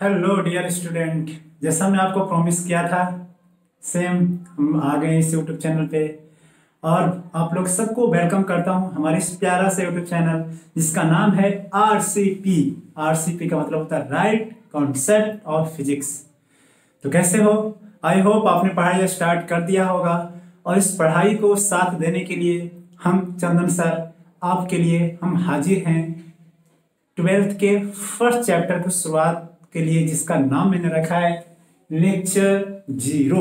Hello dear student, जैसा मैं आपको प्रॉमिस किया था सेम हम आ गए इस यूट्यूब चैनल पे। और आप लोग सबको वेलकम करता हूं हमारे इस प्यारा सा यूट्यूब चैनल जिसका नाम है आरसीपी। आरसीपी का मतलब होता है राइट कॉन्सेप्ट ऑफ फिजिक्स। तो कैसे हो? आई होप आपने पढ़ाई स्टार्ट कर दिया होगा। और इस पढ़ाई को साथ देने के लिए हम चंदन सर आपके लिए हम हाजिर हैं 12th के फर्स्ट चैप्टर की शुरुआत के लिए, जिसका नाम मैंने रखा है लेक्चर जीरो।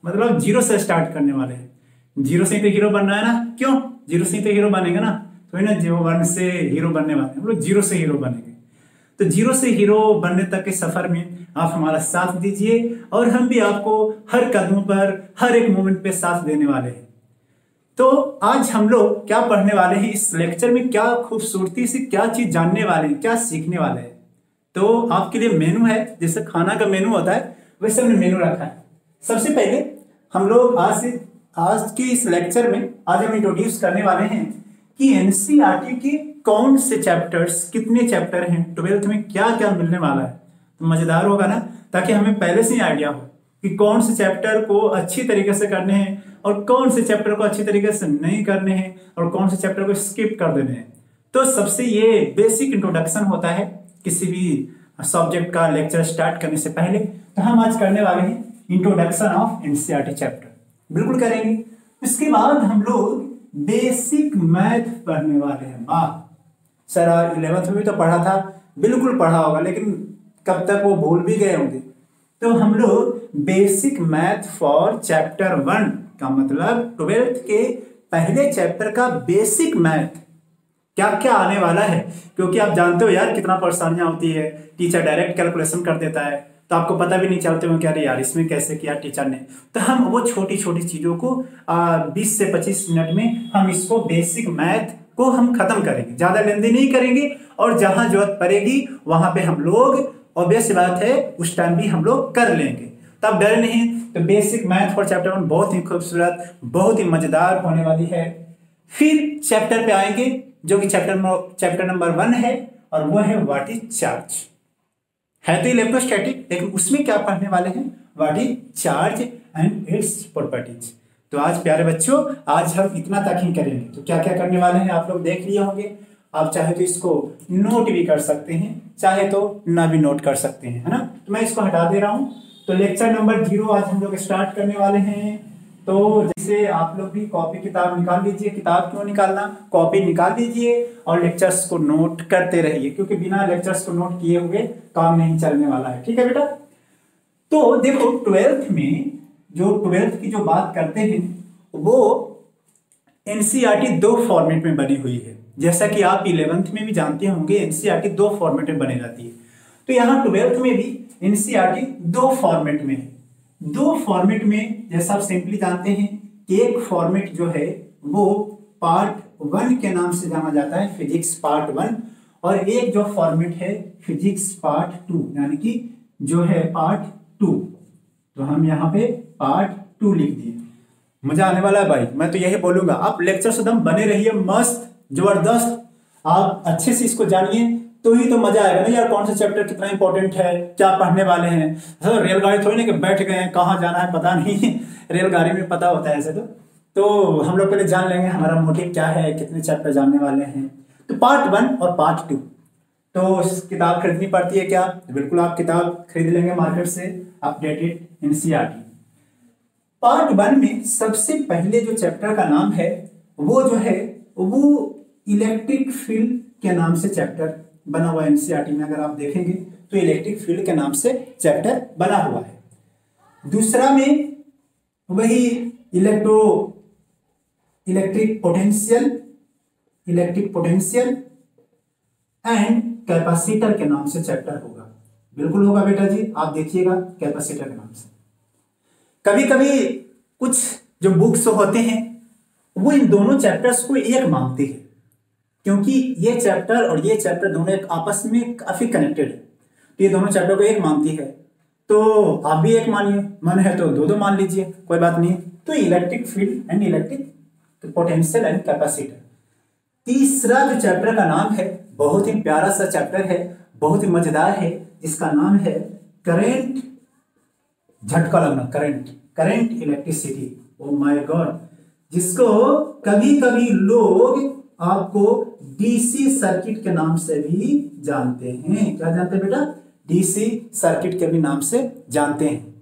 मतलब जीरो से स्टार्ट करने वाले हैं। जीरो से ही तो हीरो बनना है ना, क्यों? जीरो से ही तो हीरो बनेगा ना, तो ना जीरो वन से हीरो बनने वाले हैं, हम लोग जीरो से हीरो बनेंगे। तो जीरो से हीरो बनने तक के सफर में आप हमारा साथ दीजिए और हम भी आपको हर कदम पर हर एक मोमेंट पे साथ देने वाले हैं। तो आज हम लोग क्या पढ़ने वाले हैं, इस लेक्चर में क्या खूबसूरती से क्या चीज जानने वाले हैं, क्या सीखने वाले हैं। तो आपके लिए मेनू है, जैसे खाना का मेनू होता है वैसे हमने मेनू रखा है। सबसे पहले हम लोग आज के इस लेक्चर में आज हम इंट्रोड्यूस करने वाले हैं कि एनसीईआरटी के कौन से चैप्टर्स, कितने चैप्टर हैं, 12th में क्या क्या मिलने वाला है। तो मजेदार होगा ना, ताकि हमें पहले से ही आइडिया हो कि कौन से चैप्टर को अच्छी तरीके से करने हैं और कौन से चैप्टर को अच्छी तरीके से नहीं करने हैं और कौन से चैप्टर को स्किप कर देने हैं। तो सबसे ये बेसिक इंट्रोडक्शन होता है किसी भी सब्जेक्ट का लेक्चर स्टार्ट करने से पहले। तो हम आज करने वाले हैं इंट्रोडक्शन ऑफ एनसीईआरटी चैप्टर, बिल्कुल करेंगे। इसके बाद हम लोग बेसिक मैथ पढ़ने वाले हैं। वाह सर, 11th में भी तो पढ़ा था, बिल्कुल पढ़ा होगा, लेकिन कब तक वो भूल भी गए होंगे। तो हम लोग बेसिक मैथ फॉर चैप्टर 1 का मतलब 12th के पहले चैप्टर का बेसिक मैथ क्या क्या आने वाला है। क्योंकि आप जानते हो यार कितना परेशानियां होती है, टीचर डायरेक्ट कैलकुलेशन कर देता है तो आपको पता भी नहीं चलते हो कि अरे यार इसमें कैसे किया टीचर ने। तो हम वो छोटी छोटी चीजों को 20 से 25 मिनट में हम इसको बेसिक मैथ को हम खत्म करेंगे, ज्यादा लेंदी नहीं करेंगे। और जहां जरूरत पड़ेगी वहां पे हम लोग, ऑब्वियस बात है, उस टाइम भी हम लोग कर लेंगे, तब डरे नहीं। तो बेसिक मैथ फॉर चैप्टर 1 बहुत ही खूबसूरत, बहुत ही मजेदार होने वाली है। फिर चैप्टर पे आएंगे जो कि चैप्टर नंबर 1 है, और वो है व्हाट इज चार्ज। है तो इलेक्ट्रोस्टैटिक, लेकिन उसमें क्या पढ़ने वाले हैं, what is charge and its properties. तो आज प्यारे बच्चों, आज हम इतना तक ही करेंगे। तो क्या क्या करने वाले हैं आप लोग देख लिए होंगे। आप चाहे तो इसको नोट भी कर सकते हैं, चाहे तो ना भी नोट कर सकते हैं, है ना। तो मैं इसको हटा दे रहा हूं। तो लेक्चर नंबर 0 आज हम लोग स्टार्ट करने वाले हैं। तो जैसे आप लोग भी कॉपी किताब निकाल लीजिए। किताब क्यों निकालना, कॉपी निकाल लीजिए और लेक्चर्स को नोट करते रहिए, क्योंकि बिना लेक्चर्स को नोट किए हुए काम नहीं चलने वाला है। ठीक है बेटा। तो देखो 12th में जो 12th की जो बात करते हैं वो एनसीईआरटी 2 फॉर्मेट में बनी हुई है। जैसा कि आप 11th में भी जानते होंगे एनसीईआरटी 2 फॉर्मेट में बनी जाती है। तो यहाँ 12th में भी एनसीईआरटी 2 फॉर्मेट में है। 2 फॉर्मेट में जैसा आप सिंपली जानते हैं कि एक फॉर्मेट जो है वो पार्ट 1 के नाम से जाना जाता है, फिजिक्स पार्ट 1, और एक जो फॉर्मेट है फिजिक्स पार्ट 2, यानी कि जो है पार्ट 2। तो हम यहाँ पे पार्ट 2 लिख दिए। मजा आने वाला है भाई, मैं तो यही बोलूंगा। आप लेक्चर से एकदम बने रहिए, मस्त जबरदस्त, आप अच्छे से इसको जानिए तो ही तो मजा आएगा ना यार। कौन सा चैप्टर कितना इंपॉर्टेंट है, क्या पढ़ने वाले हैं। तो रेलगाड़ी थोड़ी ना कि बैठ गए हैं, कहाँ जाना है पता नहीं रेलगाड़ी में पता होता है ऐसे। तो हम लोग पहले जान लेंगे हमारा मोटिव क्या है, कितने चैप्टर जानने वाले हैं। तो पार्ट 1 और पार्ट 2। तो किताब खरीदनी पड़ती है क्या? तो बिल्कुल आप किताब खरीद लेंगे मार्केट से, अपडेटेड एनसीईआरटी। पार्ट 1 में सबसे पहले जो चैप्टर का नाम है वो जो है वो इलेक्ट्रिक फील्ड के नाम से चैप्टर बना हुआ है। एनसीईआरटी में अगर आप देखेंगे तो इलेक्ट्रिक फील्ड के नाम से चैप्टर बना हुआ है। दूसरा में वही इलेक्ट्रिक पोटेंशियल एंड कैपेसिटर के नाम से चैप्टर होगा। बिल्कुल होगा बेटा जी, आप देखिएगा कैपेसिटर के नाम से। कभी कभी कुछ जो बुक्स होते हैं वो इन दोनों चैप्टर्स को एक मानते हैं, क्योंकि ये चैप्टर और ये चैप्टर दोनों एक आपस में काफी कनेक्टेड है। तो ये दोनों चैप्टर को एक मानती है, तो आप भी एक मानिए, मन है तो दो मान लीजिए, कोई बात नहीं। तो electric field and electric potential and capacitor. तीसरा जो चैप्टर का नाम है बहुत ही प्यारा सा चैप्टर है, बहुत ही मजेदार है, जिसका नाम है करेंट, झटका लगना, current electricity. Oh my God, जिसको कभी कभी लोग आपको डीसी सर्किट के नाम से भी जानते हैं। क्या जानते हैं बेटा? डीसी सर्किट के भी नाम से जानते हैं।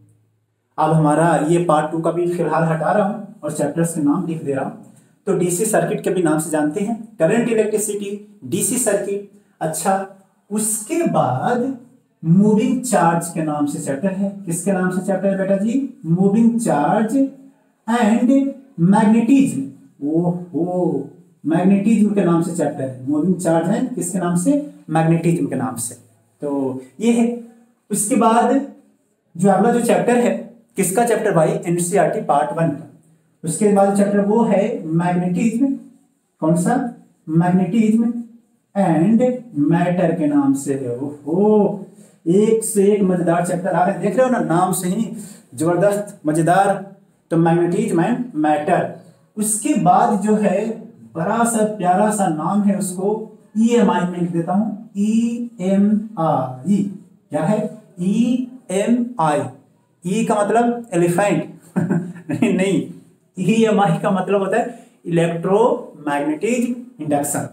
अब हमारा ये पार्ट 2 का भी फिलहाल हटा रहा हूं और चैप्टर्स के नाम लिख दे रहा हूं। तो डीसी सर्किट के भी नाम से जानते हैं, करंट इलेक्ट्रिसिटी, डीसी सर्किट। अच्छा, उसके बाद मूविंग चार्ज के नाम से चैप्टर है। किसके नाम से चैप्टर है बेटा जी? Moving charge and magnetism. ओहो, मैग्नेटिज्म के नाम से चैप्टर है। मूविंग चार्ज है किसके नाम से? मैग्नेटिज्म के नाम से। तो ये है। उसके बाद जो अगला जो चैप्टर है, किसका चैप्टर भाई? एनसीईआरटी पार्ट 1 का। उसके बाद चैप्टर वो है मैग्नेटिज्म। कौन सा? मैग्नेटिज्म एंड मैटर के नाम से है। ओहो, एक से एक मजेदार चैप्टर आ रहे हैं, देख रहे हो ना, नाम से ही जबरदस्त मजेदार। तो मैग्नेटिज्म एंड मैटर। उसके बाद जो है बड़ा सा प्यारा सा नाम है, उसको EMI में लिख देता हूं। EMI क्या है? EMI। ई का मतलब एलिफेंट नहीं, EMI का मतलब होता है इलेक्ट्रोमैग्नेटिक इंडक्शन,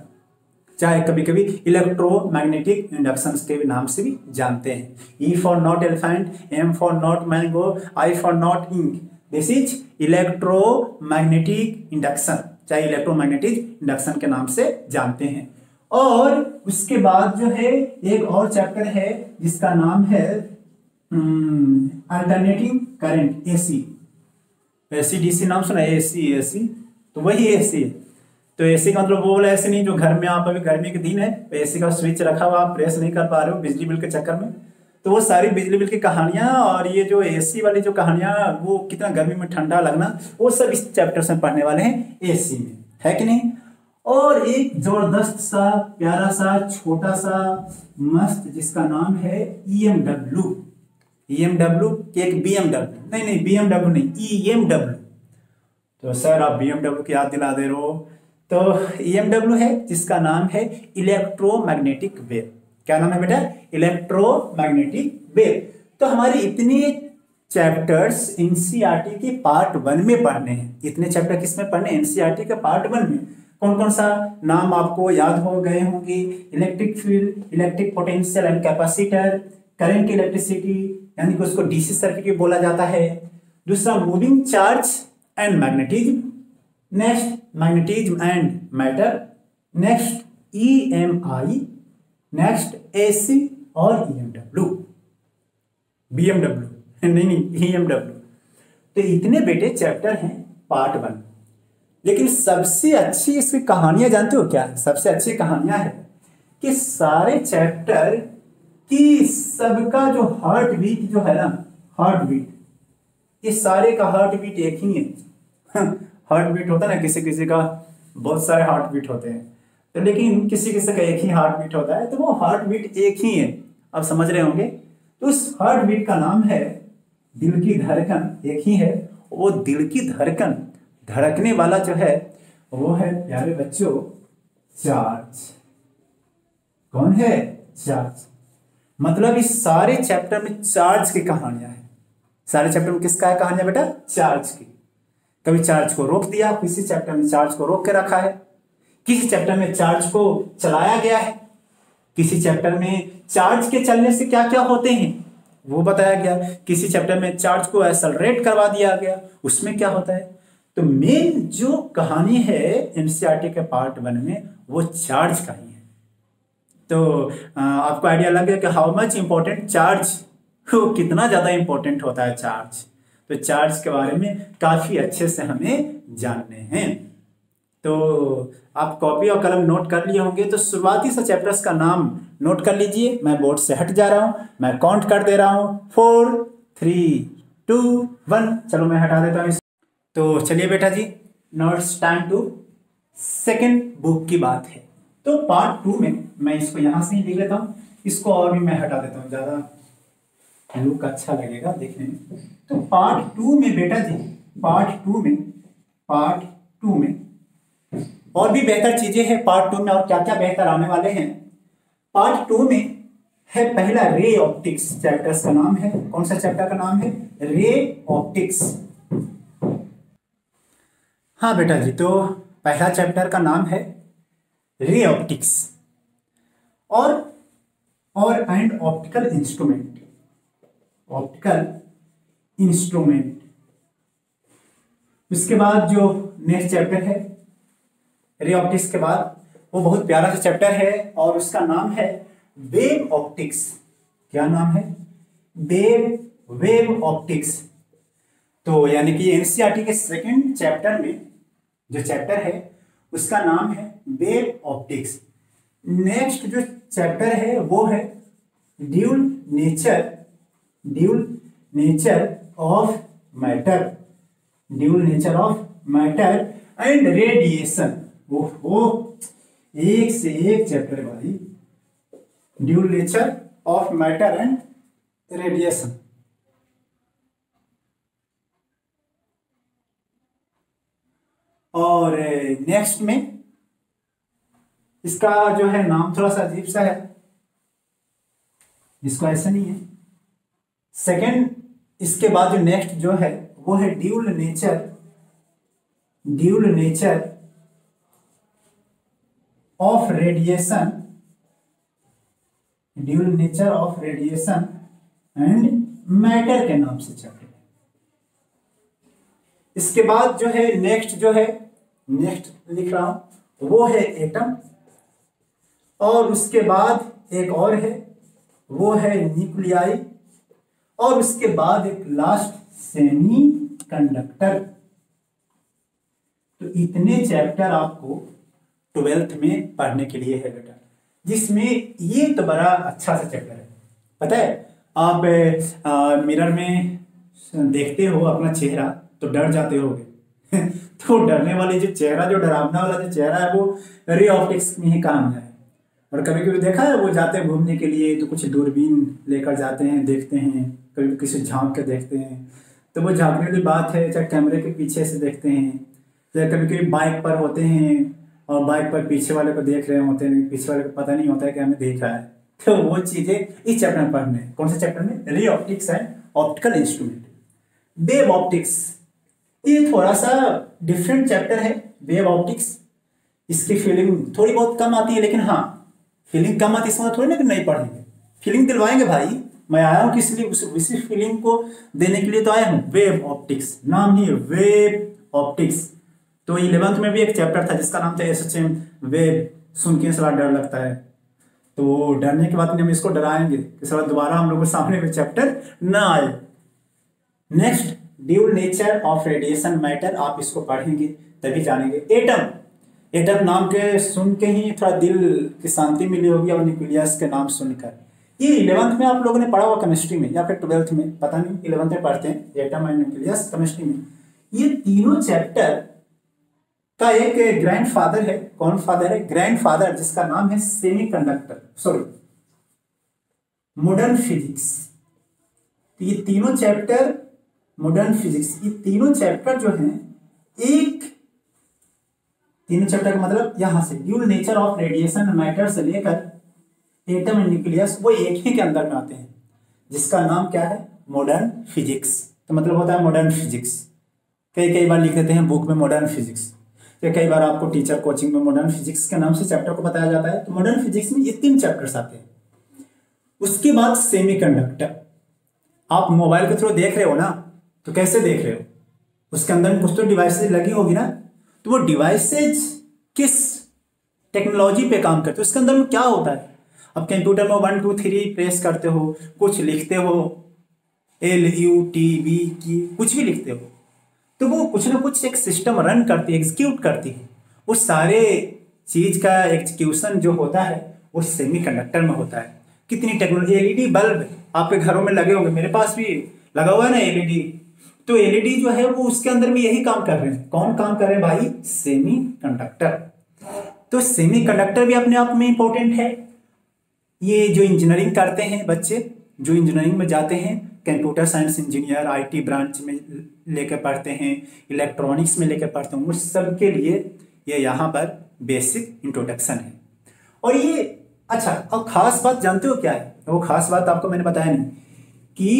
चाहे कभी कभी इलेक्ट्रोमैग्नेटिक इंडक्शन के भी नाम से भी जानते हैं। E for not elephant, M for not mango, I for not ink. This is electromagnetic induction, चाहे इलेक्ट्रोमैग्नेटिक इंडक्शन के नाम से जानते हैं। और उसके बाद जो है एक और चैप्टर है जिसका नाम है अल्टरनेटिंग करंट, AC DC नाम सुना? AC तो वही AC है। तो AC का मतलब वो वाला ऐसे नहीं जो घर में आप अभी गर्मी के दिन है तो AC का स्विच रखा हुआ आप प्रेस नहीं कर पा रहे हो बिजली बिल के चक्कर में, तो वो सारी बिजली बिल की कहानियां और ये जो AC वाली जो कहानियां, वो कितना गर्मी में ठंडा लगना, वो सब इस चैप्टर में पढ़ने वाले हैं AC में, है कि नहीं। और एक जबरदस्त सा प्यारा सा छोटा सा मस्त जिसका नाम है EMW कि एक BMW, नहीं BMW नहीं, EMW। तो सर आप BMW की याद दिला दे रहे हो। तो EMW है जिसका नाम है इलेक्ट्रोमैग्नेटिक वेव। क्या नाम है बेटा? Electromagnetic wave. तो हमारे इतने चैप्टर्स एनसीईआरटी के पार्ट 1 में पढ़ने हैं। इतने चैप्टर किसमें पढ़ने? एनसीईआरटी के पार्ट 1 में। कौन कौन सा नाम आपको याद हो गए होंगे? Electric field, electric potential and capacitor, current electricity यानी कि उसको डीसी सर्किट भी बोला जाता है। दूसरा moving charge and magnetism, next magnetism and matter, next EMI, next AC और BMW नहीं EMW। तो इतने बेटे चैप्टर हैं पार्ट 1। लेकिन सबसे अच्छी इसकी कहानियां जानते हो क्या? सबसे अच्छी कहानियां है कि सारे चैप्टर की सबका जो हार्ट बीट जो है ना, हार्ट बीट, ये सारे का हार्ट बीट एक ही है। हार्ट बीट होता है ना, किसी किसी का बहुत सारे हार्ट बीट होते हैं, तो लेकिन किसी किसी का एक ही हार्ट बीट होता है, तो वो हार्ट बीट एक ही है। आप समझ रहे होंगे। तो उस हार्ट बीट का नाम है दिल की धड़कन, एक ही है। वो दिल की धड़कन, धड़कने वाला जो है वो है प्यारे बच्चों चार्ज। कौन है? चार्ज। मतलब इस सारे चैप्टर में चार्ज की कहानियां हैं। सारे चैप्टर में किसका है कहानियां बेटा? चार्ज की। कभी चार्ज को रोक दिया, किसी चैप्टर में चार्ज को रोक के रखा है, किसी चैप्टर में चार्ज को चलाया गया है, किसी चैप्टर में चार्ज के चलने से क्या क्या होते हैं वो बताया गया, किसी चैप्टर में चार्ज को एक्सेलरेट करवा दिया गया, उसमें क्या होता है। तो मेन जो कहानी है एनसीईआरटी के पार्ट 1 में वो चार्ज का ही है। तो आपको आइडिया लग गया कि हाउ मच इंपॉर्टेंट चार्ज, वो कितना ज्यादा इंपॉर्टेंट होता है चार्ज। तो चार्ज के बारे में काफी अच्छे से हमें जानने हैं। तो आप कॉपी और कलम नोट कर लिए होंगे, तो शुरुआती से चैप्टर्स का नाम नोट कर लीजिए। मैं बोर्ड से हट जा रहा हूं, मैं काउंट कर दे रहा हूं 4 3 2 1। चलो मैं हटा देता हूं। तो चलिए बेटा जी, now it's time to second book की बात है। तो पार्ट 2 में मैं इसको यहां से ही लिख लेता हूं, इसको और भी मैं हटा देता हूं, ज्यादा लुक अच्छा लगेगा देखने में। तो पार्ट 2 में बेटा जी, पार्ट 2 में और भी बेहतर चीजें हैं। पार्ट 2 में और क्या क्या बेहतर आने वाले हैं। पार्ट 2 में है पहला रे ऑप्टिक्स। चैप्टर्स का नाम है, कौन सा चैप्टर का नाम है? Ray optics. हाँ बेटा जी, तो पहला चैप्टर का नाम है रे ऑप्टिक्स और and optical instrument. Optical instrument. उसके बाद जो नेक्स्ट चैप्टर है रे ऑप्टिक्स के बाद, वो बहुत प्यारा सा चैप्टर है और उसका नाम है वेव ऑप्टिक्स। क्या नाम है? Wave optics. तो यानी कि एनसीईआरटी के सेकंड चैप्टर में जो चैप्टर है उसका नाम है वेव ऑप्टिक्स। नेक्स्ट जो चैप्टर है वो है dual nature of matter. Dual nature of matter and radiation. वो एक से एक चैप्टर है भाई। Dual nature of matter and radiation. और नेक्स्ट में इसका जो है नाम थोड़ा सा अजीब सा है, इसको ऐसा नहीं है। सेकंड, इसके बाद जो नेक्स्ट जो है वो है dual nature of radiation. Dual nature of radiation and matter के नाम से चैप्टर। इसके बाद जो है नेक्स्ट लिख रहा हूं वो है एटम। और उसके बाद एक और है वो है न्यूक्लियाई। और उसके बाद एक लास्ट सेमी कंडक्टर। तो इतने चैप्टर आपको 12th में पढ़ने के लिए है बेटा, जिसमें ये तो बड़ा अच्छा सा चैप्टर है। पता है, आप मिरर में देखते हो अपना चेहरा तो डर जाते होगे तो डरने वाली जो चेहरा, जो डरावना वाला जो चेहरा है वो रे ऑप्टिक्स में ही काम है। और कभी कभी देखा है वो जाते हैं घूमने के लिए तो कुछ दूरबीन लेकर जाते हैं, देखते हैं, कभी किसी झांक के देखते हैं। तो वो झांकने वाली बात है, चाहे कैमरे के पीछे से देखते हैं, चाहे कभी कभी बाइक पर होते हैं और बाइक पर पीछे वाले को देख रहे होते हैं, पीछे वाले को पता नहीं होता है कि हमें देख रहा है। तो वो चीजें इस चैप्टर में पढ़ने। कौन से चैप्टर में? Ray optics and optical instrument. Wave optics, ये थोड़ा सा डिफरेंट चैप्टर है। वेव ऑप्टिक्स, इसकी फीलिंग थोड़ी बहुत कम आती है, लेकिन हाँ फीलिंग कम आती है इसमें थोड़ी ना कि नहीं पढ़ेंगे, फीलिंग दिलवाएंगे भाई। मैं आया हूँ किस लिए? उसी फीलिंग को देने के लिए तो आया हूँ। वेव ऑप्टिक्स नाम ही है, वेव ऑप्टिक्स। तो 11th में भी एक चैप्टर था जिसका नाम था एसएचएम वेव। सुन के साला डर लगता है, तो वो डरने के बाद हम इसको डराएंगे कि साला दोबारा हम लोग के सामने भी चैप्टर ना आए। Next, dual nature of radiation matter, आप इसको पढ़ेंगे तभी जानेंगे। एटम नाम के सुन के ही थोड़ा दिल की शांति मिली होगी, और न्यूक्लियस के नाम सुनकर। ये 11th में आप लोगों ने पढ़ा हुआ केमिस्ट्री में, या फिर 12th में, पता नहीं, 11th में पढ़ते हैं एटम एंड न्यूक्लियस केमिस्ट्री में। ये तीनों चैप्टर का एक ग्रैंडफादर है। कौन फादर है? ग्रैंडफादर, जिसका नाम है मॉडर्न फिजिक्स। तो ये तीनों चैप्टर मॉडर्न फिजिक्स, ये तीनों चैप्टर जो हैं तीनों चैप्टर का मतलब यहां से dual nature of radiation matter से लेकर एटम एंड न्यूक्लियस, वो एक ही के अंदर में आते हैं, जिसका नाम क्या है? Modern physics. तो मतलब होता है मॉडर्न फिजिक्स। कई बार लिख देते हैं बुक में मॉडर्न फिजिक्स, तो कई बार आपको टीचर कोचिंग में मॉडर्न फिजिक्स के नाम से चैप्टर को बताया जाता है। तो मॉडर्न फिजिक्स में ये 3 चैप्टर्स आते हैं। उसके बाद सेमीकंडक्टर। आप मोबाइल के थ्रू देख रहे हो ना, तो कैसे देख रहे हो? उसके अंदर में कुछ तो डिवाइसेज लगी होगी ना, तो वो डिवाइसेज किस टेक्नोलॉजी पे काम करते हो? उसके अंदर में क्या होता है? अब कंप्यूटर में 1 2 3 प्रेस करते हो, कुछ लिखते हो, LUTV की कुछ भी लिखते हो, तो वो कुछ ना कुछ एक सिस्टम रन करती है, एग्जीक्यूट करती है। वो सारे चीज का एग्जीक्यूशन जो होता है वो सेमीकंडक्टर में होता है। कितनी टेक्नोलॉजी, LED बल्ब आपके घरों में लगे होंगे, मेरे पास भी लगा हुआ है ना LED। तो LED जो है वो उसके अंदर भी यही काम कर रहे हैं। कौन काम कर रहे हैं भाई? सेमीकंडक्टर। तो सेमीकंडक्टर भी अपने आप में इंपॉर्टेंट है। ये जो इंजीनियरिंग करते हैं बच्चे, जो इंजीनियरिंग में जाते हैं, computer science engineer, IT branch में लेकर पढ़ते हैं, इलेक्ट्रॉनिक्स में लेकर पढ़ते हैं, उस सब के लिए ये यहाँ पर बेसिक इंट्रोडक्शन है। और ये अच्छा, और खास बात जानते हो क्या है? वो खास बात आपको मैंने बताया नहीं कि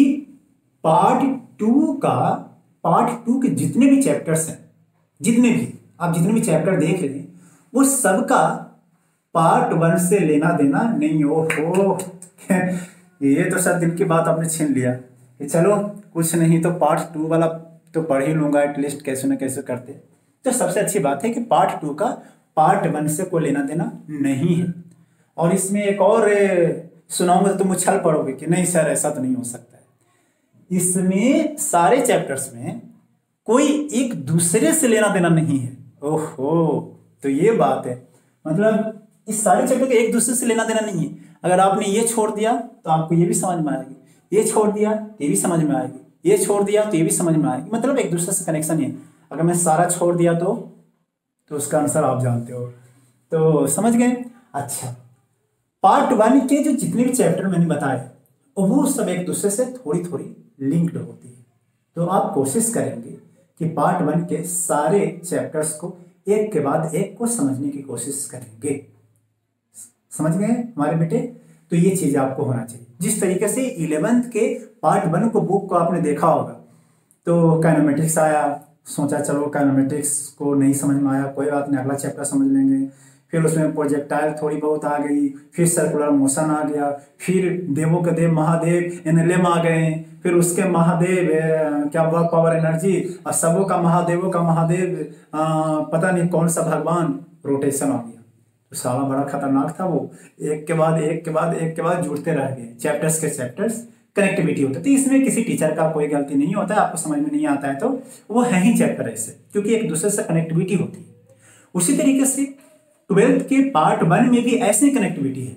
पार्ट टू के जितने भी चैप्टर्स हैं, जितने भी आप जितने भी चैप्टर देख रहे हैं, वो सबका पार्ट 1 से लेना देना नहीं। हो ये तो सर दिल की बात आपने छीन लिया कि चलो कुछ नहीं तो पार्ट 2 वाला तो पढ़ ही लूंगा एटलीस्ट, कैसे न कैसे करते। तो सबसे अच्छी बात है कि पार्ट 2 का पार्ट 1 से कोई लेना देना नहीं है। और इसमें एक और सुनाऊंगा तो तुम उछल पड़ोगे कि नहीं सर ऐसा तो नहीं हो सकता है। इसमें सारे चैप्टर्स में कोई एक दूसरे से लेना देना नहीं है। ओहो, तो ये बात है, मतलब इस सारे चैप्टर के एक दूसरे से लेना देना नहीं है। अगर आपने ये छोड़ दिया तो आपको ये भी समझ में आएगी, ये छोड़ दिया तो ये भी समझ में आएगी, ये छोड़ दिया तो ये भी समझ में आएगी, मतलब एक दूसरे से कनेक्शन है। अगर मैं सारा छोड़ दिया तो उसका आंसर आप जानते हो, तो समझ गए। अच्छा, पार्ट 1 के जो जितने भी चैप्टर मैंने बताए वो सब एक दूसरे से थोड़ी थोड़ी लिंक्ड होती है। तो आप कोशिश करेंगे कि पार्ट 1 के सारे चैप्टर्स को एक के बाद एक को समझने की कोशिश करेंगे। समझ गए हमारे बेटे? तो ये चीज आपको होना चाहिए। जिस तरीके से 11th के पार्ट 1 को बुक को आपने देखा होगा, तो काइनेमेटिक्स आया, सोचा चलो काइनेमेटिक्स को नहीं समझ में आया, कोई बात नहीं, अगला चैप्टर समझ लेंगे। फिर उसमें प्रोजेक्टाइल थोड़ी बहुत आ गई, फिर सर्कुलर मोशन आ गया, फिर देवों के देव महादेव एनएलएम आ गए, फिर उसके महादेव क्या वर्क पावर एनर्जी, और सबों का महादेवों का महादेव पता नहीं कौन सा भगवान, रोटेशन आ गया। तो साला बड़ा खतरनाक था वो, एक के बाद एक के बाद एक के बाद जुड़ते रह गए, चैप्टर्स के चैप्टर्स कनेक्टिविटी होता है। तो इसमें किसी टीचर का कोई गलती नहीं होता है, आपको समझ में नहीं आता है तो वो है ही चैप्टर ऐसे, क्योंकि एक दूसरे से कनेक्टिविटी होती है। उसी तरीके से 12th के पार्ट 1 में भी ऐसी कनेक्टिविटी है,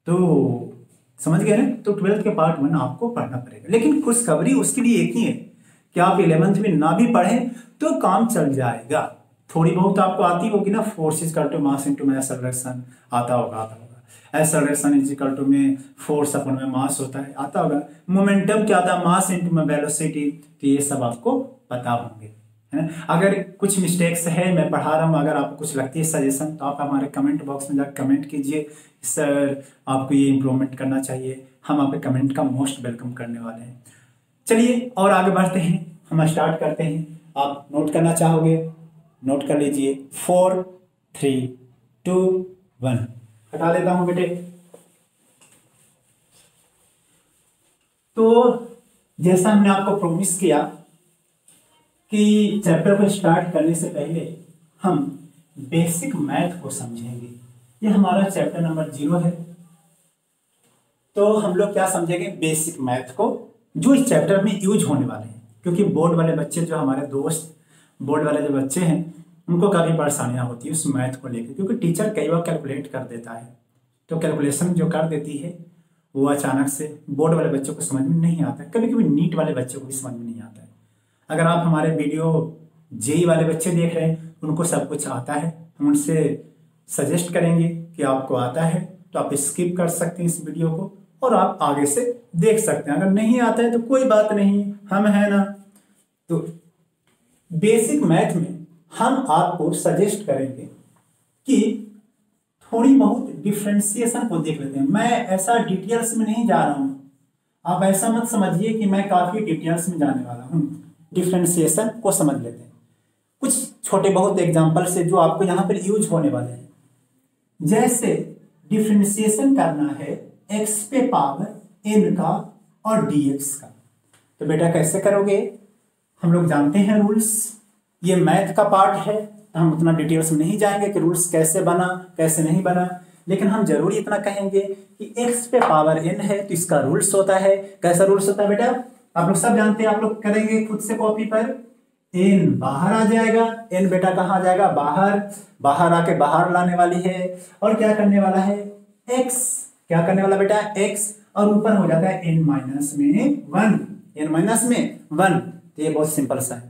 तो समझ गए ना। तो 12th के पार्ट 1 आपको पढ़ना पड़ेगा, लेकिन खुशखबरी उसके लिए एक ही है कि आप 11th में ना भी पढ़ें तो काम चल जाएगा। थोड़ी बहुत आपको आती होगी ना, force equal to mass into में एक्सेलरेशन आता होगा, एक्सेलरेशन इज इक्वल टू में फोर्स अपन में मास होता है, आता होगा। मोमेंटम क्या था, मास इनटू में वेलोसिटी, तो ये सब आपको पता होंगे, है ना। अगर कुछ मिस्टेक्स है, मैं पढ़ा रहा हूँ, अगर आपको कुछ लगती है सजेशन, तो आप हमारे कमेंट बॉक्स में जाकर कमेंट कीजिए, सर आपको ये इम्प्रूवमेंट करना चाहिए। हम आपके कमेंट का मोस्ट वेलकम करने वाले हैं। चलिए और आगे बढ़ते हैं, हम स्टार्ट करते हैं। आप नोट करना चाहोगे, नोट कर लीजिए। 4 3 2 1 हटा देता हूं बेटे। तो जैसा हमने आपको प्रॉमिस किया कि चैप्टर को स्टार्ट करने से पहले हम बेसिक मैथ को समझेंगे। ये हमारा चैप्टर नंबर 0 है। तो हम लोग क्या समझेंगे, बेसिक मैथ को, जो इस चैप्टर में यूज होने वाले हैं। क्योंकि बोर्ड वाले बच्चे, जो हमारे दोस्त बोर्ड वाले जो बच्चे हैं, उनको काफ़ी परेशानियां होती है उस मैथ को लेकर, क्योंकि टीचर कई बार कैलकुलेट कर देता है, तो कैलकुलेशन जो कर देती है वो अचानक से बोर्ड वाले बच्चों को समझ में नहीं आता है। कभी कभी नीट वाले बच्चों को भी समझ में नहीं आता है। अगर आप हमारे वीडियो जेई वाले बच्चे देख रहे हैं, उनको सब कुछ आता है, हम उनसे सजेस्ट करेंगे कि आपको आता है तो आप स्किप कर सकते हैं इस वीडियो को और आप आगे से देख सकते हैं। अगर नहीं आता है तो कोई बात नहीं, हम है ना। तो बेसिक मैथ में हम आपको सजेस्ट करेंगे कि थोड़ी बहुत डिफ्रेंसिएशन को देख लेते हैं। मैं ऐसा डिटेल्स में नहीं जा रहा हूं, आप ऐसा मत समझिए कि मैं काफी डिटेल्स में जाने वाला हूं। डिफ्रेंसिएशन को समझ लेते हैं कुछ छोटे बहुत एग्जांपल से, जो आपको यहां पर यूज होने वाले हैं। जैसे डिफ्रेंसिएशन करना है x पे पावर n का और dx का, तो बेटा कैसे करोगे, हम लोग जानते हैं रूल्स। ये मैथ का पार्ट है, हम उतना डिटेल्स में नहीं जाएंगे कि रूल्स कैसे बना कैसे नहीं बना, लेकिन हम जरूर इतना कहेंगे कि x पे पावर n है तो इसका रूल्स होता है। कैसा रूल्स होता है बेटा, आप लोग सब जानते हैं, आप लोग करेंगे खुद से कॉपी पर। n बाहर आ जाएगा, n बेटा कहाँ आ जाएगा, बाहर, बाहर आके बाहर लाने वाली है, और क्या करने वाला है x, क्या करने वाला बेटा x, और ऊपर हो जाता है n माइनस में 1, n माइनस में 1। तो ये बहुत सिंपल सा है।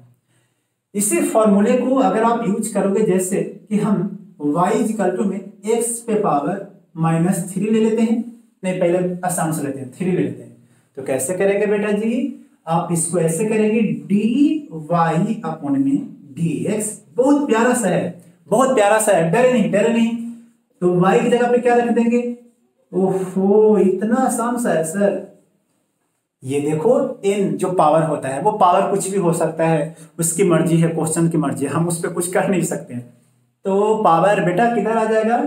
इसी फॉर्मूले को अगर आप यूज करोगे, जैसे कि हम y इक्वल टू में x पे पावर -3 ले लेते हैं, नहीं पहले आसान से लेते हैं, 3 ले लेते हैं। तो कैसे करेंगे बेटा जी, आप इसको ऐसे करेंगे dy अपॉन में dx। बहुत प्यारा सा है, बहुत प्यारा सा है, डरे नहीं डरे नहीं। तो y की जगह पे क्या रख देंगे ओहो, इतना आसान सा है सर। ये देखो, n जो पावर होता है वो पावर कुछ भी हो सकता है, उसकी मर्जी है, क्वेश्चन की मर्जी है, हम उस पर कुछ कर नहीं सकते हैं। तो पावर बेटा किधर आ जाएगा,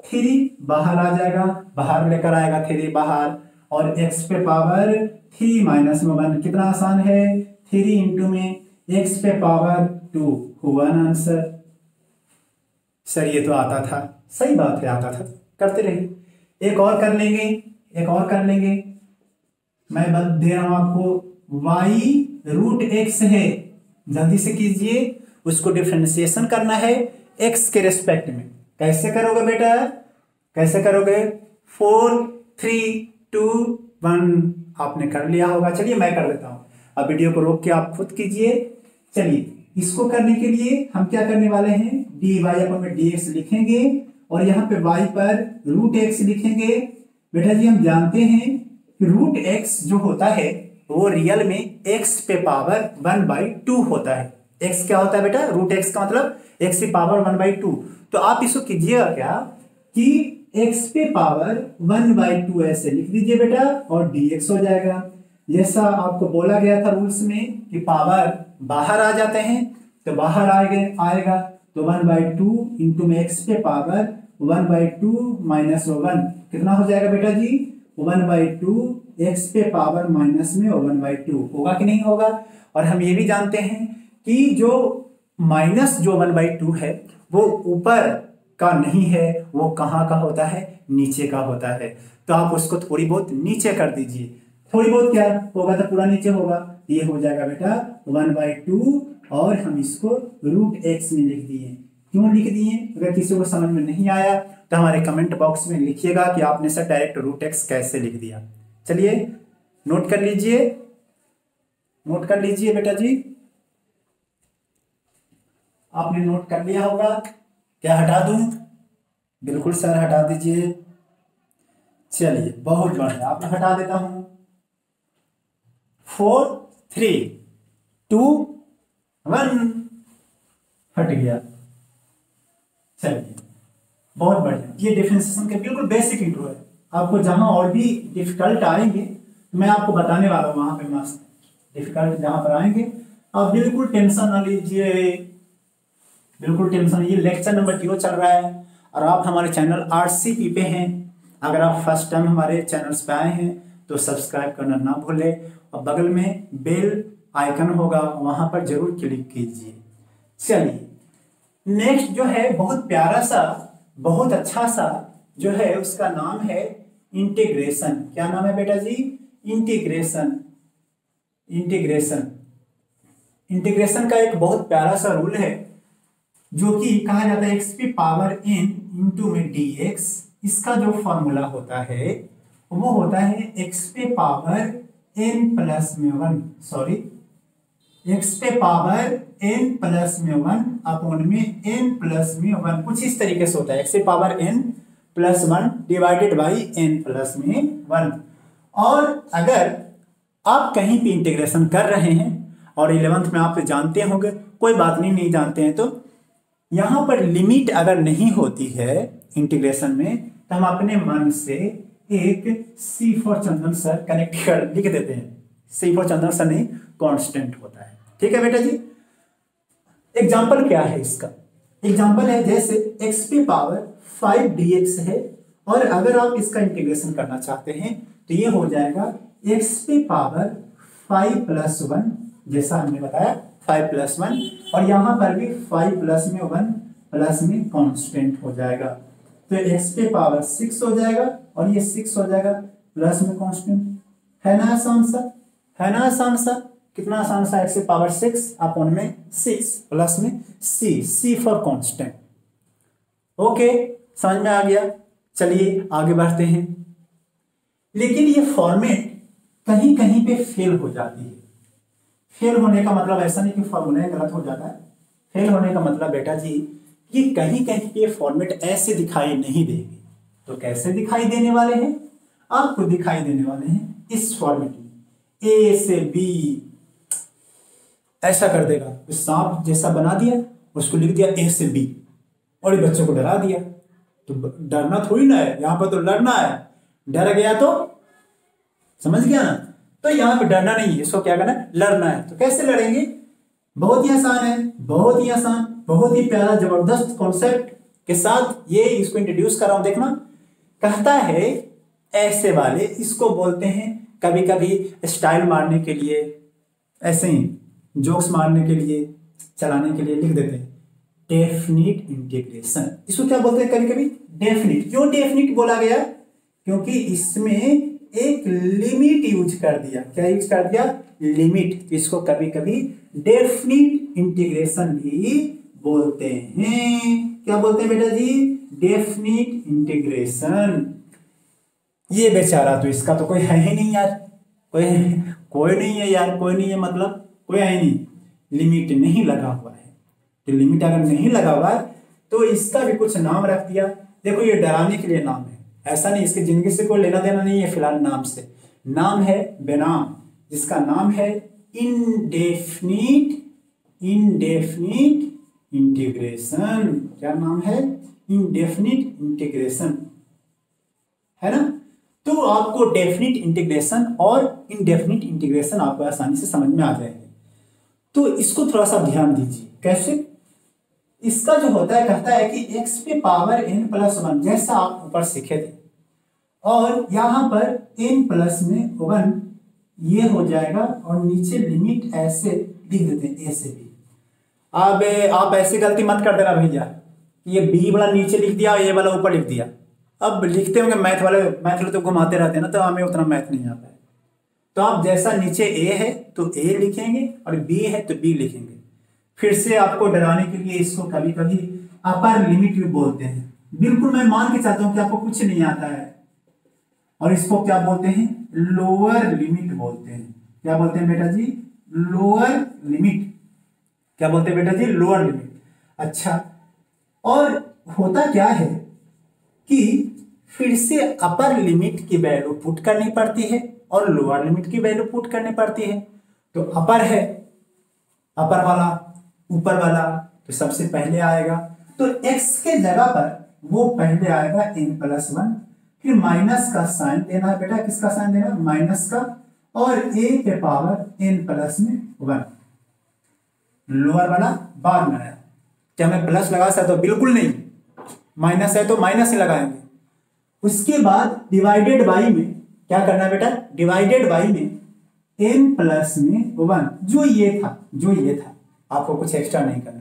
3 बाहर आ जाएगा, बाहर लेकर आएगा 3 बाहर, और x पे पावर 3 माइनस में 1, कितना आसान है, 3 इंटू में x पे पावर 2 हुआ ना आंसर। सर ये तो आता था, सही बात है, आता था, करते रहिए। एक और कर लेंगे, एक और कर लेंगे। मैं बता दे रहा हूं आपको, y रूट एक्स है, जल्दी से कीजिए। उसको डिफरेंशिएशन करना है x के रेस्पेक्ट में। कैसे करोगे बेटा, कैसे करोगे, 4 3 2 1, आपने कर लिया होगा। चलिए मैं कर देता हूं, अब वीडियो को रोक के आप खुद कीजिए। चलिए, इसको करने के लिए हम क्या करने वाले हैं, dy अपन में dx लिखेंगे, और यहाँ पे y पर रूट एक्स लिखेंगे। बेटा जी हम जानते हैं कि रूट एक्स जो होता है वो रियल में x पे पावर 1/2 होता है। x क्या होता है बेटा, रूट एक्स का मतलब x की पावर 1/2। तो आप इसको कीजिएगा क्या कि x पे पावर 1/2 ऐसे लिख दीजिए बेटा, और dx हो जाएगा। जैसा आपको बोला गया था रूल्स में कि पावर बाहर आ जाते हैं, तो बाहर आएगा तो 1/2 इंटू में x पे पावर 1/2 माइनस 1, कितना हो जाएगा बेटा जी, 1/2 x पे पावर माइनस में 1/2 होगा कि नहीं होगा। और हम ये भी जानते हैं कि जो माइनस जो 1/2 है वो ऊपर का नहीं है, वो कहाँ का होता है, नीचे का होता है। तो आप उसको थोड़ी बहुत नीचे कर दीजिए, थोड़ी बहुत क्या होगा तो पूरा नीचे होगा। ये हो जाएगा बेटा 1/2, और हम इसको रूट एक्स में लिख दिए। क्यों लिख दिए, अगर किसी को समझ में नहीं आया तो हमारे कमेंट बॉक्स में लिखिएगा कि आपने सर डायरेक्ट रूट एक्स कैसे लिख दिया। चलिए नोट कर लीजिए, नोट कर लीजिए बेटा जी, आपने नोट कर लिया होगा। क्या हटा दूं, बिल्कुल सर हटा दीजिए। चलिए बहुत बढ़िया, आप हटा देता हूं। 4 3 2 1 हट गया। चलिए बहुत बढ़िया, ये डिफरेंशिएशन के बिल्कुल बेसिक इंट्रो है। आपको जहां और भी डिफिकल्ट आएंगे तो मैं आपको बताने वाला हूं, वहां पे मस्त डिफिकल्ट जहां पर आएंगे आप बिल्कुल टेंशन ना लीजिए, बिल्कुल टेंशन। ये लेक्चर नंबर 0 चल रहा है और आप हमारे चैनल RCP पे हैं। अगर आप फर्स्ट टाइम हमारे चैनल्स पे आए हैं तो सब्सक्राइब करना ना भूलें, और बगल में बेल आइकन होगा वहां पर जरूर क्लिक कीजिए। चलिए नेक्स्ट जो है बहुत प्यारा सा, बहुत अच्छा सा जो है, उसका नाम है इंटीग्रेशन। क्या नाम है बेटा जी, इंटीग्रेशन। इंटीग्रेशन, इंटीग्रेशन का एक बहुत प्यारा सा रूल है जो कि कहा जाता है x की पावर n इंटू में dx। इसका जो फॉर्मूला होता है वो होता है x पे पावर n प्लस में 1, सॉरी x पे पावर n प्लस में 1 अपॉन में n प्लस में 1, कुछ इस तरीके से होता है, x पे power n plus 1 divided by n plus में 1। और अगर आप कहीं भी इंटीग्रेशन कर रहे हैं और 11th में आप जानते होंगे, कोई बात नहीं, नहीं जानते हैं तो यहां पर लिमिट अगर नहीं होती है इंटीग्रेशन में तो हम अपने मन से एक C for Chandan sir connect कर लिख देते हैं। C फॉर चंदन सर नहीं, कांस्टेंट होता है। ठीक है बेटा जी। एग्जांपल क्या है इसका, एग्जांपल है जैसे x पे पावर 5 dx है, और अगर आप इसका इंटीग्रेशन करना चाहते हैं तो ये हो जाएगा x पे पावर 5 प्लस 1, जैसा हमने बताया 5 प्लस 1, और यहां पर भी 5 प्लस में 1 प्लस में कांस्टेंट हो जाएगा, तो x पे पावर 6 हो जाएगा, और ये 6 हो जाएगा प्लस में कांस्टेंट। है ना आसान सा, है ना आसान सा, कितना आसान सा, x पे पावर 6 अपॉन में 6 प्लस में c फॉर कांस्टेंट। ओके, समझ में आ गया। चलिए आगे बढ़ते हैं। लेकिन ये फॉर्मेट कहीं कहीं पे फेल हो जाती है। फेल होने का मतलब ऐसा नहीं कि फॉर्मूला गलत हो जाता है, फेल होने का मतलब बेटा जी कि कहीं कहीं पे फॉर्मेट ऐसे दिखाई नहीं देगी। तो कैसे दिखाई देने वाले हैं, आपको दिखाई देने वाले हैं इस फॉर्मेट में, ए से बी ऐसा कर देगा, सांप जैसा बना दिया, उसको लिख दिया ए से बी, और ये बच्चों को डरा दिया। तो डरना थोड़ी ना है, यहाँ पर तो लड़ना है। डर गया तो समझ गया ना। तो यहाँ पे डरना नहीं है, इसको क्या करना है, लड़ना है। तो कैसे लड़ेंगे, बहुत ही आसान है, बहुत ही आसान, बहुत ही प्यारा जबरदस्त कॉन्सेप्ट के साथ ये इसको इंट्रोड्यूस कर रहा हूं। देखना, कहता है ऐसे वाले, इसको बोलते हैं कभी कभी स्टाइल मारने के लिए, ऐसे ही जोक्स मारने के लिए, चलाने के लिए लिख देते हैं डेफिनिट इंटीग्रेशन। इसको क्या बोलते हैं कभी कभी, डेफिनिट। क्यों डेफिनिट बोला गया, क्योंकि इसमें एक लिमिट यूज कर दिया। क्या यूज कर दिया, लिमिट। इसको कभी कभी डेफिनिट इंटीग्रेशन भी बोलते हैं। क्या बोलते हैं बेटा जी, डेफिनिट इंटीग्रेशन। ये बेचारा तो इसका तो कोई है ही नहीं यार, कोई नहीं है यार, कोई नहीं है मतलब कोई है नहीं, लिमिट नहीं लगा हुआ है। तो लिमिट अगर नहीं लगा हुआ है तो इसका भी कुछ नाम रख दिया। देखो ये डराने के लिए नाम है, ऐसा नहीं, इसकी जिंदगी से कोई लेना देना नहीं है फिलहाल नाम से। नाम है बेनाम, जिसका नाम है इनडेफिनिट इंटीग्रेशन। क्या नाम है, इनडेफिनिट इंटीग्रेशन, है ना। तो आपको डेफिनिट इंटीग्रेशन और इनडेफिनिट इंटीग्रेशन आपको आसानी से समझ में आ जाएंगे। तो इसको थोड़ा सा ध्यान दीजिए। कैसे, इसका जो होता है, कहता है कि x पे पावर n+1, जैसा आप ऊपर सीखे थे, और यहां पर n+1 ये हो जाएगा, और नीचे लिमिट ऐसे लिख देते हैं, ए से बी। अब आप ऐसी गलती मत कर देना भैया, ये बी वाला नीचे लिख दिया और ये वाला ऊपर लिख दिया। अब लिखते होंगे मैथ वाले तो घुमाते रहते हैं ना, तो हमें उतना मैथ नहीं आता है। तो आप जैसा नीचे ए है तो ए लिखेंगे, और बी है तो बी लिखेंगे। फिर से आपको डराने के लिए इसको कभी कभी अपर लिमिट भी बोलते हैं। बिल्कुल मैं मान के चाहता हूं कि आपको कुछ नहीं आता है। और इसको क्या बोलते हैं, लोअर लिमिट बोलते हैं। क्या बोलते हैं बेटा जी, लोअर लिमिट। क्या बोलते हैं बेटा जी, लोअर लिमिट। अच्छा, और होता क्या है कि फिर से अपर लिमिट की वैल्यू पुट करनी पड़ती है और लोअर लिमिट की वैल्यू पुट करनी पड़ती है। तो अपर है, अपर वाला, ऊपर वाला तो सबसे पहले आएगा। तो x के जगह पर वो पहले आएगा n+1, फिर माइनस का साइन देना है बेटा। किसका साइन देना, माइनस का, और a के पावर n+1। लोअर वाला बाद में आया। क्या मैं प्लस लगा सकता हूं, बिल्कुल नहीं, माइनस है तो माइनस ही लगाएंगे। उसके बाद डिवाइडेड बाई में क्या करना है बेटा, डिवाइडेड बाई में n+1, जो ये था, आपको कुछ एक्स्ट्रा नहीं करना।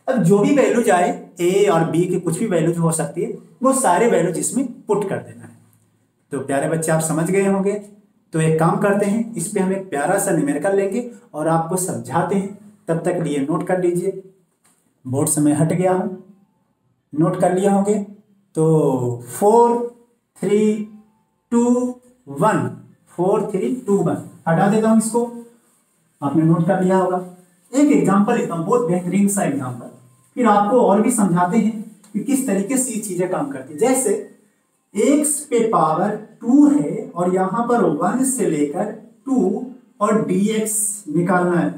अब जो भी वैल्यू जाए, a और b की कुछ भी वैल्यूज हो सकती है, वो सारे वैल्यूज इसमें पुट कर देना है। तो प्यारे बच्चे आप समझ गए होंगे। तो एक काम करते हैं, इस पे हम एक प्यारा सा न्यूमेरिकल लेंगे और आपको समझाते हैं। तब तक लिए नोट कर लीजिए, बोर्ड से मैं हट गया हूँ, नोट कर लिया होंगे। तो 4 3 2 1, 4 3 2 1 हटा देता हूं इसको, आपने नोट कर लिया होगा। एक एग्जांपल लेता हूं, बहुत बेहतरीन सा एग्जांपल, फिर आपको और भी समझाते हैं कि किस तरीके से ये चीजें काम करती है। जैसे x पे पावर 2 है और यहां पर 1 से लेकर 2 और dx निकालना है।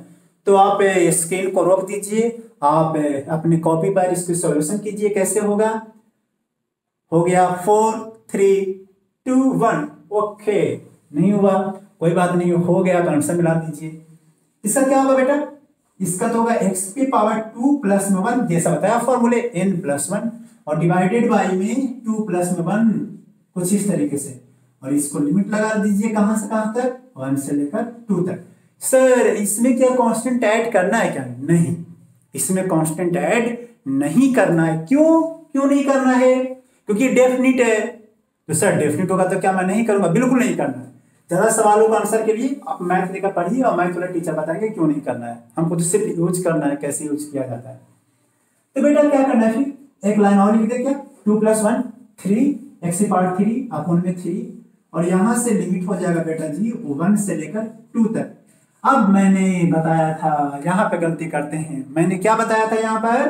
तो आप स्क्रीन को रोक दीजिए, आप अपनी कॉपी पर इसकी सॉल्यूशन कीजिए। कैसे होगा, हो गया 4 3 2 1, ओके। नहीं हुआ कोई बात नहीं, हो गया तो आंसर मिला दीजिए। इसका क्या होगा बेटा, इसका तो होगा x पे पावर 2+1, जैसा बताया फॉर्मूले n+1, और डिवाइडेड बाई में 2+1, कुछ इस तरीके से। और इसको लिमिट लगा दीजिए, कहां से कहां तक, 1 से लेकर 2 तक। सर इसमें क्या कांस्टेंट ऐड करना है क्या, नहीं, इसमें कांस्टेंट ऐड नहीं करना है। क्यों नहीं करना है, क्योंकि डेफिनिट है। तो सर डेफिनिट होगा तो क्या मैं नहीं करूंगा, बिल्कुल नहीं करना है। ज्यादा सवालों का आंसर के लिए आप मैथ लेकर पढ़िए, और मैथ वाला टीचर बताएंगे क्यों नहीं करना है। हमको तो सिर्फ यूज करना है, कैसे यूज किया जाता है। तो बेटा क्या करना है, फिर एक लाइन और लिख दे, क्या 2+1 3, x की पावर 3 अपॉन में 3, और यहां से लिमिट हो जाएगा बेटा जी 1 से लेकर 2 तक। अब मैंने बताया था, यहां पे गलती करते हैं, मैंने क्या बताया था यहाँ पर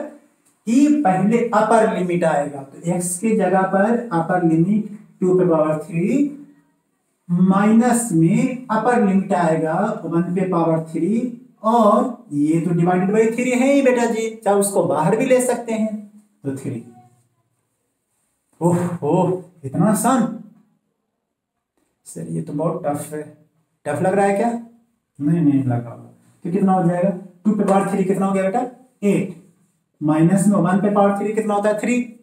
कि पहले अपर लिमिट आएगा। तो x की जगह पर अपर लिमिट 2 पे पावर 3, माइनस में अपर लिमिट आएगा 1 पे पावर 3, और ये तो डिवाइडेड बाई 3 है ही बेटा जी, चाहे उसको बाहर भी ले सकते हैं। तो 3, ओह इतना आसान, सर ये तो बहुत टफ है। टफ लग रहा है क्या? नहीं लग रहा। तो कितना हो जाएगा? 2 पे पावर 3 कितना हो गया बेटा? 8। माइनस में 1 पे पावर 3 कितना होता है? 3।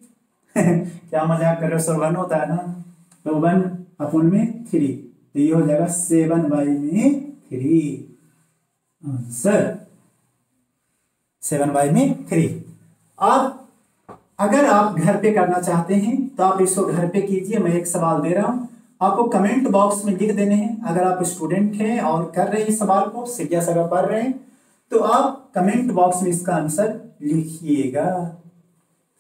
क्या मजाक कर रहे हो सर, 1 होता है ना, तो 1 अपॉन में 3, तो ये हो जाएगा 7/3 आंसर। 7/3। अब अगर आप घर पे करना चाहते हैं तो आप इसको घर पे कीजिए। मैं एक सवाल दे रहा हूं, आपको कमेंट बॉक्स में लिख देने हैं। अगर आप स्टूडेंट हैं और कर रहे हैं इस सवाल को, सीरियस अगर पढ़ रहे हैं, तो आप कमेंट बॉक्स में इसका आंसर लिखिएगा।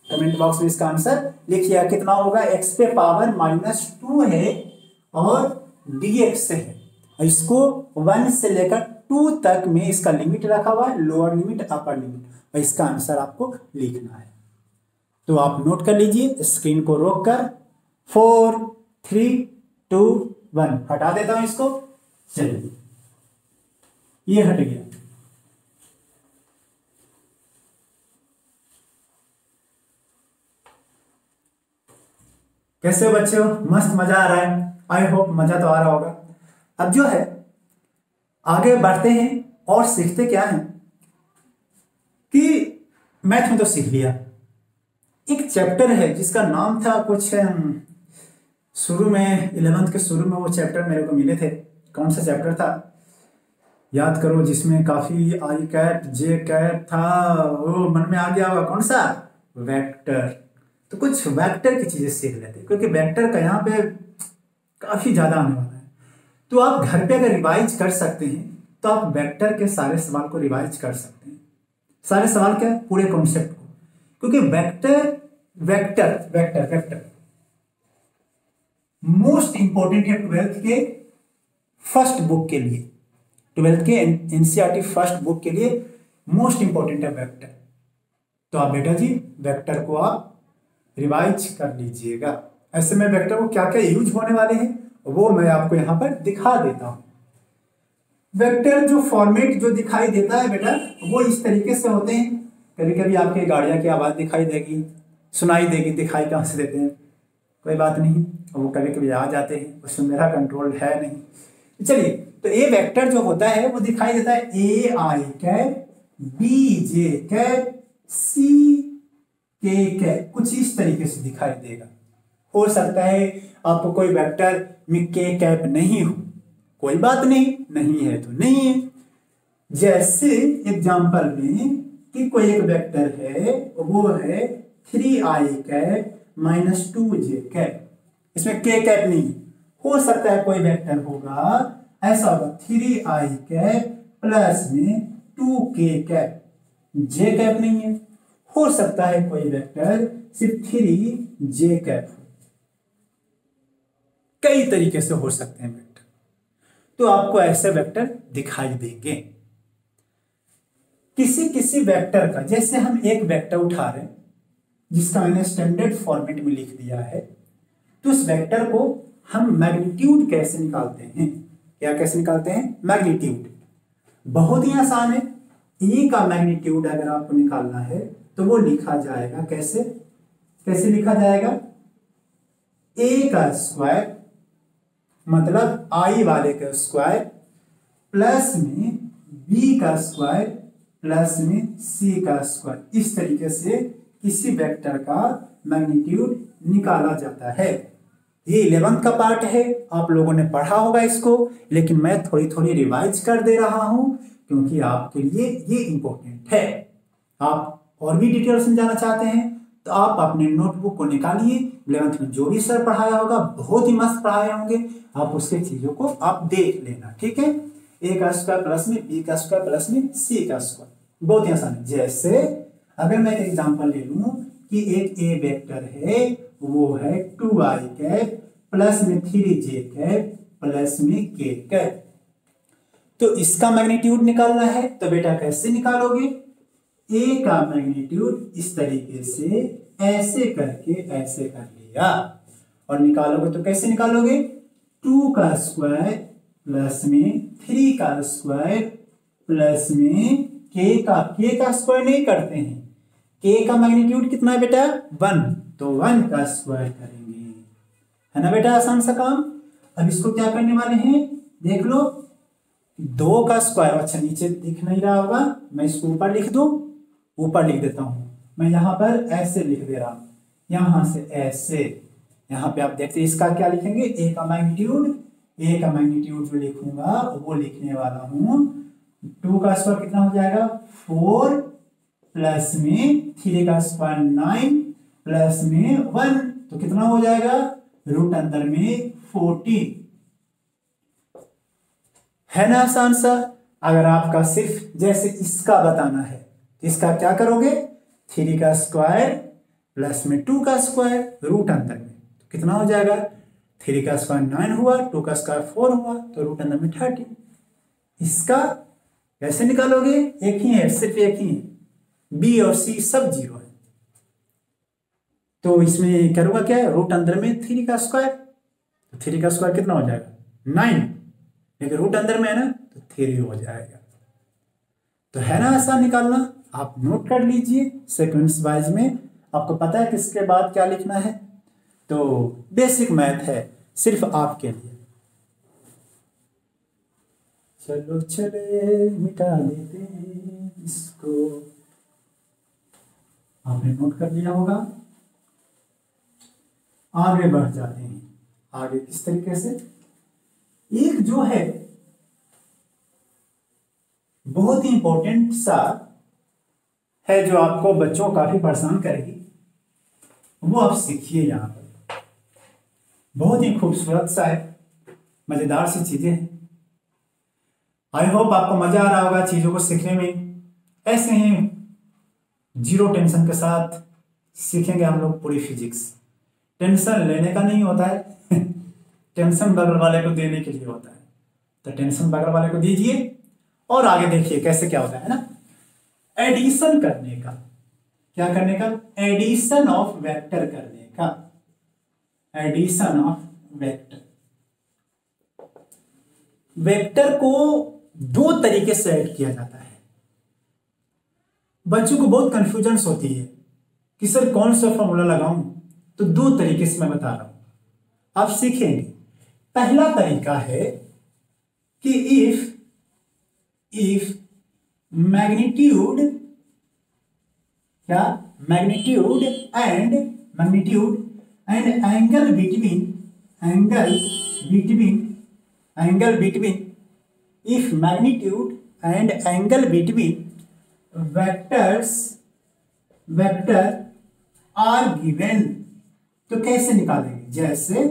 कमेंट बॉक्स में इसका आंसर लिखिएगा। कितना होगा? x पे पावर -2 है और dx है, इसको 1 से लेकर 2 तक में इसका लिमिट रखा हुआ है, लोअर लिमिट अपर लिमिट, और इसका आंसर आपको लिखना है। तो आप नोट कर लीजिए, स्क्रीन को रोक कर 4 3 2 1 हटा देता हूं इसको। चलिए ये हट गया। कैसे हो बच्चों? मस्त मजा आ रहा है? आई होप मजा तो आ रहा होगा। अब जो है आगे बढ़ते हैं और सीखते क्या है कि मैथ में तो सीख लिया। एक चैप्टर है जिसका नाम था कुछ शुरू में 11th के शुरू में वो चैप्टर मेरे को मिले थे। कौन सा चैप्टर था याद करो, जिसमें काफी आई कैप जे कैप था, वो मन में आ गया होगा। कौन सा? वेक्टर। तो कुछ वेक्टर की चीजें सीख लेते हैं, क्योंकि वेक्टर का यहाँ पे काफी ज्यादा आने वाला है। तो आप घर पे अगर रिवाइज कर सकते हैं तो आप वेक्टर के सारे सवाल को रिवाइज कर सकते हैं। सारे सवाल क्या? पूरे कॉन्सेप्ट को, क्योंकि vector vector vector vector most important है 12th के फर्स्ट बुक के लिए। 12th के एनसीईआरटी फर्स्ट बुक के लिए मोस्ट इंपॉर्टेंट है वेक्टर। तो आप बेटा जी वेक्टर को आप रिवाइज कर लीजिएगा। ऐसे में वेक्टर को क्या क्या यूज होने वाले हैं वो मैं आपको यहां पर दिखा देता हूं। वेक्टर जो फॉर्मेट जो दिखाई देता है बेटा, वो इस तरीके से होते हैं। कभी कभी आपके गाड़ियां की आवाज दिखाई देगी, सुनाई देगी, दिखाई कहां से देते हैं, कोई बात नहीं, वो कभी कभी आ जाते हैं, उसमें मेरा कंट्रोल है नहीं। चलिए, तो ए वेक्टर जो होता है वो दिखाई देता है ए आई कैप, बी जे कैप, सी के कैप, कुछ इस तरीके से दिखाई देगा। हो सकता है आपको कोई वेक्टर में के कैप नहीं हो, कोई बात नहीं, नहीं है तो नहीं है। जैसे एग्जांपल में कि कोई एक वेक्टर है, वो है 3i कैप -2j कैप, इसमें के कैप नहीं है। हो सकता है कोई वेक्टर होगा, ऐसा होगा 3i कैप प्लस में 2k कैप, j कैप नहीं है। हो सकता है कोई वेक्टर सिर्फ 3j कैप हो। कई तरीके से हो सकते हैं वेक्टर, तो आपको ऐसे वेक्टर दिखाई देंगे। किसी किसी वेक्टर का, जैसे हम एक वेक्टर उठा रहे हैं जिसका मैंने स्टैंडर्ड फॉर्मेट में लिख दिया है, तो उस वेक्टर को हम मैग्नीट्यूड कैसे निकालते हैं? क्या कैसे निकालते हैं? मैग्नीट्यूड बहुत ही आसान है। ए का मैग्नीट्यूड अगर आपको निकालना है तो वो लिखा जाएगा कैसे? कैसे लिखा जाएगा? ए का स्क्वायर मतलब आई वाले का स्क्वायर प्लस में बी का स्क्वायर प्लस में सी का स्क्वायर। इस तरीके से किसी वेक्टर का मैग्नीट्यूड निकाला जाता है। ये 11th का पार्ट है, आप लोगों ने पढ़ा होगा इसको, लेकिन मैं थोड़ी थोड़ी रिवाइज कर दे रहा हूं क्योंकि आपके लिए ये इंपॉर्टेंट है। आप और भी डिटेल्स में जाना चाहते हैं तो आप अपने नोटबुक को निकालिए। 11th में जो भी सर पढ़ाया होगा बहुत ही मस्त पढ़ाए होंगे, आप उसके चीजों को आप देख लेना, ठीक है। ए का स्क्वायर प्लस में बी का स्क्वायर प्लस में सी का स्क्वायर, बहुत ही आसान है। जैसे अगर मैं एक एग्जांपल ले लूं कि एक ए वेक्टर है, वो है 2i कैप प्लस में 3j कैप प्लस में k कैप, तो इसका मैग्नीट्यूड निकालना है। तो बेटा कैसे निकालोगे? ए का मैग्नीट्यूड इस तरीके से ऐसे करके ऐसे कर लिया, और निकालोगे तो कैसे निकालोगे? 2 का स्क्वायर प्लस में 3 का स्क्वायर प्लस में k का स्क्वायर नहीं करते हैं, k का मैग्नीट्यूड कितना है बेटा? 1, तो 1 का स्क्वायर करेंगे, है ना बेटा, आसान सा काम। अब इसको क्या करने वाले हैं, देख लो, 2 का स्क्वायर, अच्छा नीचे दिख नहीं रहा होगा, मैं इसको ऊपर लिख दूं, ऊपर लिख देता हूं, मैं यहाँ पर ऐसे लिख दे रहा हूं, यहां से ऐसे, यहाँ पे आप देखते हैं इसका क्या लिखेंगे, ए का मैग्नीट्यूड जो लिखूंगा वो लिखने वाला हूं 2 का स्क्वायर कितना हो जाएगा 4 प्लस में 3 का स्क्वायर 9 प्लस में 1 तो कितना हो जाएगा रूट अंदर में 14 है ना आसान सा। अगर आपका सिर्फ जैसे इसका बताना है इसका क्या करोगे 3 का स्क्वायर प्लस में 2 का स्क्वायर रूट अंदर में तो कितना हो जाएगा 3 का स्क्वायर 9 हुआ 2 का स्क्वायर 4 हुआ तो रूट अंदर में 30। इसका कैसे निकालोगे, एक ही है, सिर्फ एक ही है, बी और सी सब 0 है, तो इसमें करूंगा क्या है रूट अंदर में 3 का स्क्वायर, तो 3 का स्क्वायर कितना हो जाएगा 9, लेकिन रूट अंदर में है ना तो 3 हो जाएगा। तो है ना आसान निकालना, आप नोट कर लीजिए सीक्वेंस वाइज में, आपको पता है किसके बाद क्या लिखना है, तो बेसिक मैथ है सिर्फ आपके लिए। चलो चले मिटा देते हैं इसको, आपने नोट कर लिया होगा। आगे बढ़ जाते हैं, आगे किस तरीके से, एक जो है बहुत ही इंपॉर्टेंट सा है जो आपको बच्चों को काफी परेशान करेगी, वो आप सीखिए। यहां पर बहुत ही खूबसूरत सा है, मजेदार सी चीजें हैं। आई होप आपको मजा आ रहा होगा चीजों को सीखने में। ऐसे ही 0 टेंशन के साथ सीखेंगे हम लोग पूरी फिजिक्स। टेंशन लेने का नहीं होता है टेंशन बगल वाले को देने के लिए होता है, तो टेंशन बगल वाले को दीजिए और आगे देखिए कैसे क्या होता है ना। एडिशन करने का, क्या करने का, एडिशन ऑफ वेक्टर करने का, एडिशन ऑफ वेक्टर। वेक्टर को 2 तरीके से ऐड किया जाता है। बच्चों को बहुत कंफ्यूजन होती है कि सर कौन सा फॉर्मूला लगाऊं, तो 2 तरीके से मैं बता रहा हूं, आप सीखेंगे। पहला तरीका है कि इफ मैग्नीट्यूड, क्या, magnitude and angle between if magnitude and angle between vector are given, तो कैसे निकालेंगे, जैसे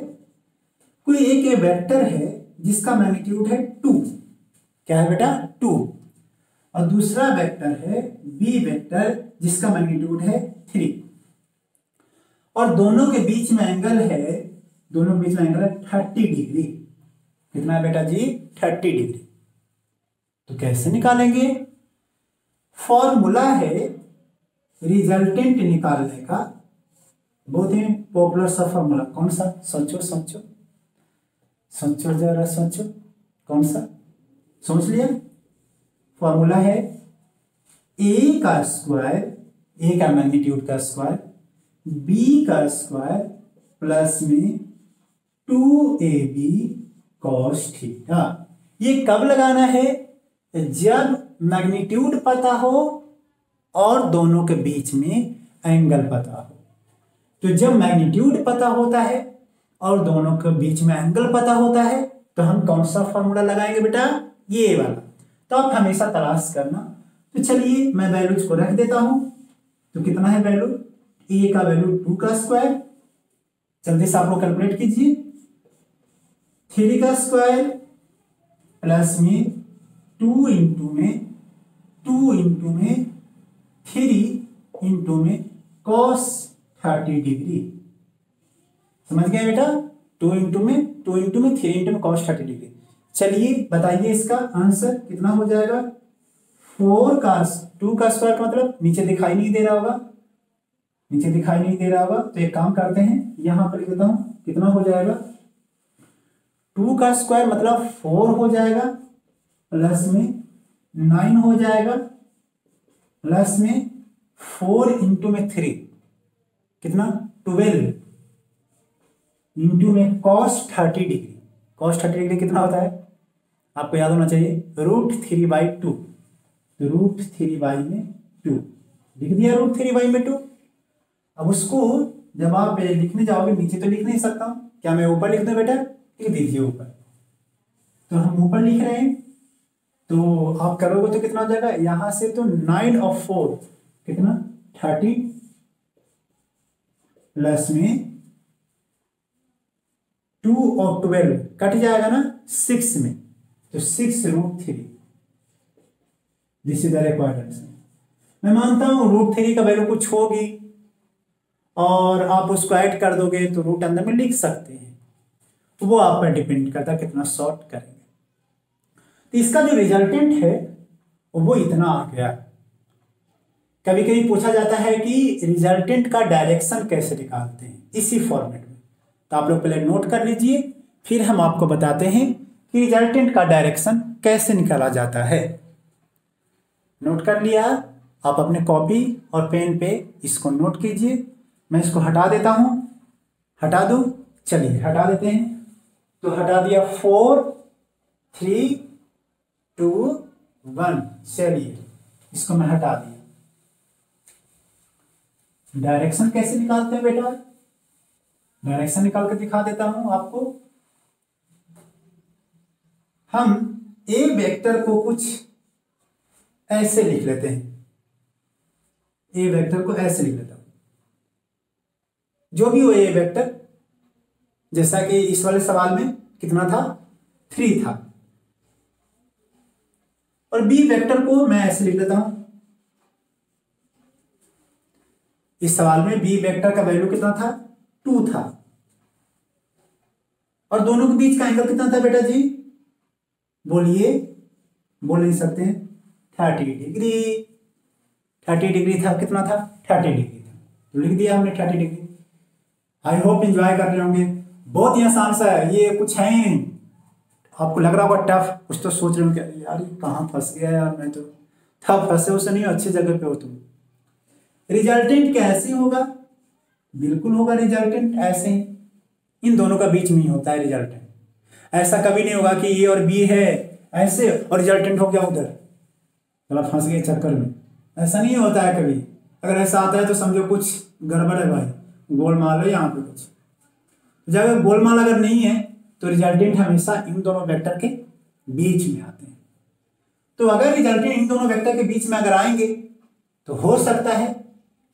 कोई एक वेक्टर है जिसका मैग्नीट्यूड है 2, क्या है बेटा 2, और दूसरा वेक्टर है बी वेक्टर जिसका मैग्नीट्यूड है 3, और दोनों के बीच में एंगल है 30 डिग्री। कितना है बेटा जी 30 डिग्री। तो कैसे निकालेंगे, फॉर्मूला है रिजल्टेंट निकालने का, बहुत ही पॉपुलर सा फॉर्मूला। कौन सा, सोचो जरा सोचो, कौन सा, सोच लिया। फॉर्मूला है ए का स्क्वायर, ए का मैग्नीट्यूड का स्क्वायर, बी का स्क्वायर प्लस में 2ab cos थीटा। ये कब लगाना है, जब मैग्नीट्यूड पता हो और दोनों के बीच में एंगल पता हो। तो जब मैग्नीट्यूड पता होता है और दोनों के बीच में एंगल पता होता है तो हम कौन सा फॉर्मूला लगाएंगे बेटा, ये वाला। तो आप हमेशा तलाश करना। तो चलिए मैं वैल्यूज को रख देता हूं। तो कितना है वैल्यू, ए का वैल्यू 2 का स्क्वायर, जल्दी से आप लोग कैलकुलेट कीजिए, 3 का स्क्वायर प्लस में 2 इंटू में 3 इंटू में cos 30 डिग्री। समझ गए बेटा, 2 इंटू में 3 इंटू में cos 30 डिग्री। चलिए बताइए इसका आंसर कितना हो जाएगा। 4 का 2 का स्क्वायर का मतलब नीचे दिखाई नहीं दे रहा होगा, तो एक काम करते हैं यहां पर लिख देता हूं, कितना हो जाएगा 2 का स्क्वायर मतलब 4 हो जाएगा, प्लस में 9 हो जाएगा, प्लस में 4 इंटू में 3 कितना 12 इंटू में cos 30 डिग्री, cos 30 डिग्री कितना होता है आपको याद होना चाहिए, √3/2। तो √3/2 लिख दिया, √3/2। अब उसको जब आप लिखने जाओगे, नीचे तो लिख नहीं सकता हूं, क्या मैं ऊपर लिख दूं बेटा? लिख दीजिए ऊपर। तो हम ऊपर लिख रहे हैं, तो आप करोगे तो कितना हो जाएगा, यहां से तो 9 और 4 कितना 30 प्लस में 2 और 12 कट जाएगा ना 6 में, तो 6√3। This is the required answer. मैं मानता हूं √3 का वैल्यू कुछ होगी और आप उसको ऐड कर दोगे तो रूट अंदर में लिख सकते हैं, वो आप पर डिपेंड करता है कितना शॉर्ट करेंगे। तो इसका जो रिजल्टेंट है वो इतना आ गया। कभी कभी पूछा जाता है कि रिजल्टेंट का डायरेक्शन कैसे निकालते हैं इसी फॉर्मेट में, तो आप लोग पहले नोट कर लीजिए, फिर हम आपको बताते हैं कि रिजल्टेंट का डायरेक्शन कैसे निकाला जाता है। नोट कर लिया? आप अपने कॉपी और पेन पे इसको नोट कीजिए। मैं इसको हटा देता हूं, हटा दूं? चलिए हटा देते हैं। तो हटा दिया, 4 3 2 1। चलिए इसको मैं हटा दिया। डायरेक्शन कैसे निकालते हैं बेटा? डायरेक्शन निकाल के दिखा देता हूं आपको। हम ए वेक्टर को कुछ ऐसे लिख लेते हैं, ए वेक्टर को ऐसे लिख लेता हूं, जो भी हो ए वेक्टर, जैसा कि इस वाले सवाल में कितना था 3 था। और बी वेक्टर को मैं ऐसे लिख लेता हूं, इस सवाल में बी वेक्टर का वैल्यू कितना था 2 था। और दोनों के बीच का एंगल कितना था बेटा जी? बोलिए, बोल नहीं सकते हैं? 30 डिग्री। 30 डिग्री था, कितना था 30 डिग्री था, तो लिख दिया हमने 30 डिग्री। आई होप एंजॉय कर रहे होंगे। बहुत ही आसान सा है ये, कुछ है ही नहीं। आपको लग रहा होगा टफ, कुछ तो सोच रहे हो क्या यार ये कहाँ फंस गया यार, मैं तो था फंसे उसे नहीं, अच्छी जगह पे हो तुम। रिजल्टेंट कैसे होगा? बिल्कुल होगा रिजल्टेंट ऐसे ही, इन दोनों का बीच में ही होता है रिजल्टेंट। ऐसा कभी नहीं होगा कि ए और बी है ऐसे और रिजल्टेंट हो गया उधर, मतलब फंस गए चक्कर में, ऐसा नहीं होता है कभी। अगर ऐसा आता है तो समझो कुछ गड़बड़ है भाई, गोलमाल है यहाँ पे कुछ। जब गोलमाल अगर नहीं है तो रिजल्टेंट हमेशा इन दोनों वेक्टर के बीच में आते हैं। तो अगर रिजल्टेंट इन दोनों वेक्टर के बीच में अगर आएंगे तो हो सकता है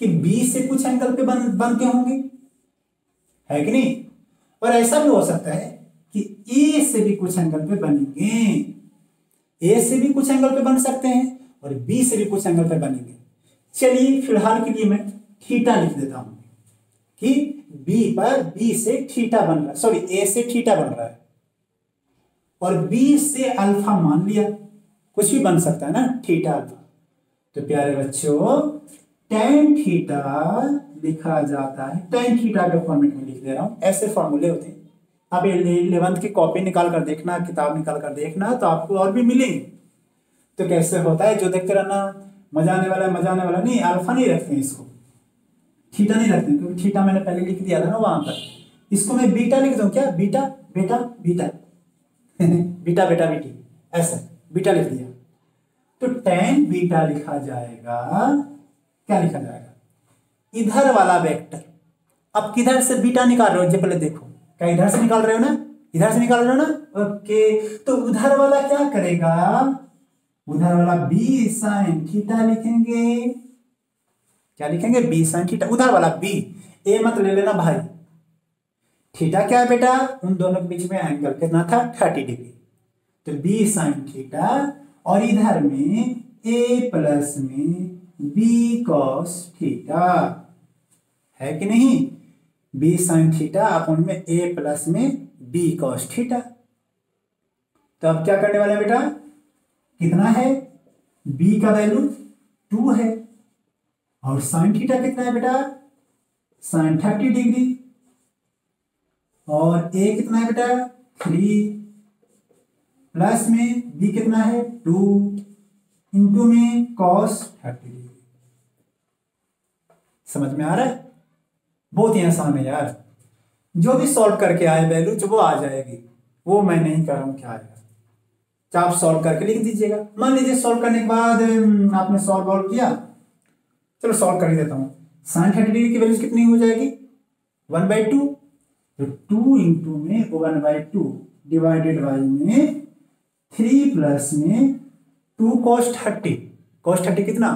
कि बी से कुछ एंगल पे बनते होंगे, है कि नहीं? और ऐसा भी हो सकता है कि ए से भी कुछ एंगल पे बनेंगे, ए से भी कुछ एंगल पे बन सकते हैं और बी से भी कुछ एंगल पे बनेंगे। चलिए फिलहाल के लिए मैं थीटा लिख देता हूं कि बी पर बी से थीटा बन रहा है, सॉरी ए से थीटा बन रहा है और बी से अल्फा मान लिया, कुछ भी बन सकता है ना थीटा अल्फा। तो प्यारे बच्चों tan थीटा लिखा जाता है, tan थीटा के फॉर्मेट में लिख दे रहा हूं, ऐसे फॉर्मूले होते हैं। आप 11th की कॉपी निकाल कर देखना, किताब निकाल कर देखना, तो आपको और भी मिलेंगे। तो कैसे होता है जो देखते रहना, मजा आने वाला है, मजा आने वाला नहीं। अल्फा नहीं रखते हैं इसको, थीटा नहीं रखते हैं, क्योंकि थीटा मैंने पहले लिख दिया था ना वहां पर। इसको मैं बीटा लिख दूं क्या? बीटा बेटा बीटा बीटा बेटा बेटी, ऐसा बीटा लिख दिया। तो tan बीटा लिखा जाएगा, क्या लिखा जाएगा? इधर वाला वेक्टर। अब किधर से बीटा निकाल रहे हो जी? पहले देखो, क्या इधर से निकाल रहे हो ना? इधर से निकाल रहे हो ना? ओके, तो उधर वाला क्या करेगा? उधर वाला बी साइन थीटा लिखेंगे। क्या लिखेंगे? B sine theta. उधर वाला बी, ए मत ले लेना भाई। थीटा क्या है बेटा? उन दोनों के बीच में एंगल कितना था 30 डिग्री, तो बी साइन थीटा। और इधर में ए प्लस में बी कॉस थीटा, है कि नहीं? बी साइन थीटा अपन में ए प्लस में बी कॉस थीटा। तो अब क्या करने वाले हैं बेटा? कितना है? बी का वैल्यू 2 है और साइन थीटा कितना है बेटा? Sine 30 degree. और ए कितना है बेटा? 3 प्लस में बी कितना है? 2 इंटू में कॉस 30 डिग्री। समझ में आ रहा है? बहुत ही आसान है यार, जो भी सॉल्व करके आए वैल्यू जो वो आ जाएगी, वो मैं नहीं कर रहा हूँ, क्या आएगा तो आप सॉल्व करके लिख दीजिएगा। मान लीजिए सॉल्व करने के बाद आपने सॉल्व किया, चलो सॉल्व कर ही देता हूँ। साइन 30 डिग्री की वैल्यू कितनी हो जाएगी 1/2, तो 2 इंटू में 1/2 डिवाइडेड बाई में 3 प्लस में 2 cos 30, cos 30 कितना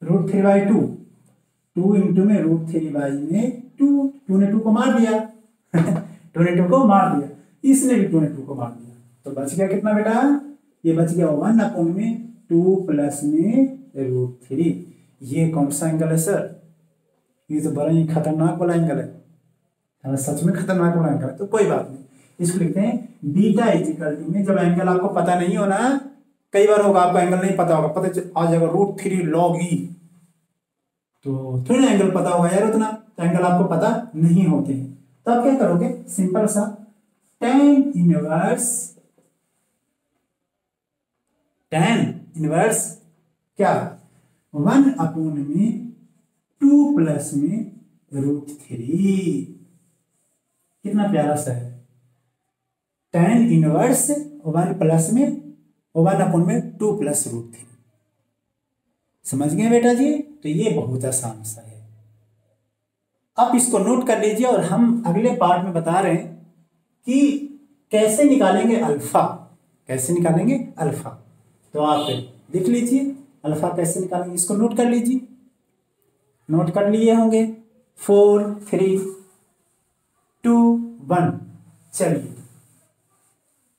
√3/2, 2 इंटू में √3 में 2 ने 2 को मार दिया 2 ने 2 को मार दिया, इसने भी 2 ने 2 को मार दिया, तो बच गया कितना बेटा, ये बच गया 1 में 2 प्लस में √3। ये कौन सा एंगल है सर, ये तो बड़ा ही खतरनाक वाला एंगल है, सच में खतरनाक वाला एंगल है। तो कोई बात नहीं, इसको लिखते हैं बीटा इक्वल टू में, जब एंगल आपको पता नहीं होना, कई बार होगा आपको एंगल नहीं पता होगा, पता आ जाएगा √3 log e, तो थोड़ी ना एंगल पता होगा यार उतना, तो एंगल आपको पता नहीं होते हैं, तो आप क्या करोगे, सिंपल सा tan इनवर्स क्या 1 में 2 प्लस में √3, कितना प्यारा सा है, tan इनवर्स 1 प्लस में 1 में 2 प्लस √3, समझ गए बेटा जी। तो ये बहुत आसान सा है, आप इसको नोट कर लीजिए, और हम अगले पार्ट में बता रहे हैं कि कैसे निकालेंगे अल्फा, कैसे निकालेंगे अल्फा, तो आप लिख लीजिए अल्फा कैसे निकालेंगे, इसको नोट कर लीजिए, नोट कर लिए होंगे 4 3 2 1। चलिए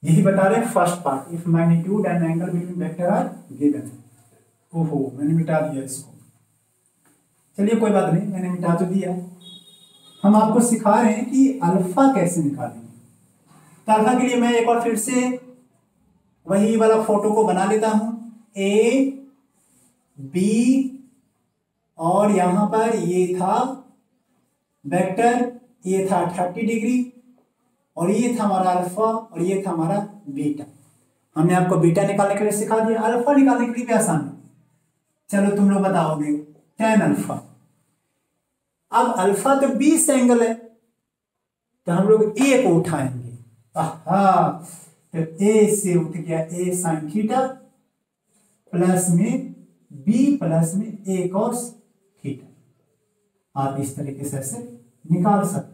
यही बता रहे हैं first part, if magnitude and angle between vector are given. ओहो मैंने मिटा दिया इसको, चलिए कोई बात नहीं, मैंने मिटा तो दिया। हम आपको सिखा रहे हैं कि अल्फा कैसे निकालेंगे, तो अल्फा के लिए मैं एक बार फिर से वही वाला फोटो को बना लेता हूं, ए बी, और यहां पर ये था वेक्टर, ये था 30 डिग्री, और ये था हमारा अल्फा, और ये था हमारा बीटा। हमने आपको बीटा निकालने के लिए सिखा दिया, अल्फा निकालने के लिए भी आसान है। चलो तुम लोग बताओगे tan अल्फा, अब अल्फा तो 20 एंगल है, तो हम लोग ए को उठाएंगे, तो ए से उठ गया a sin थीटा प्लस में b प्लस में a cos थीटा, आप इस तरीके से ऐसे निकाल सकते हैं।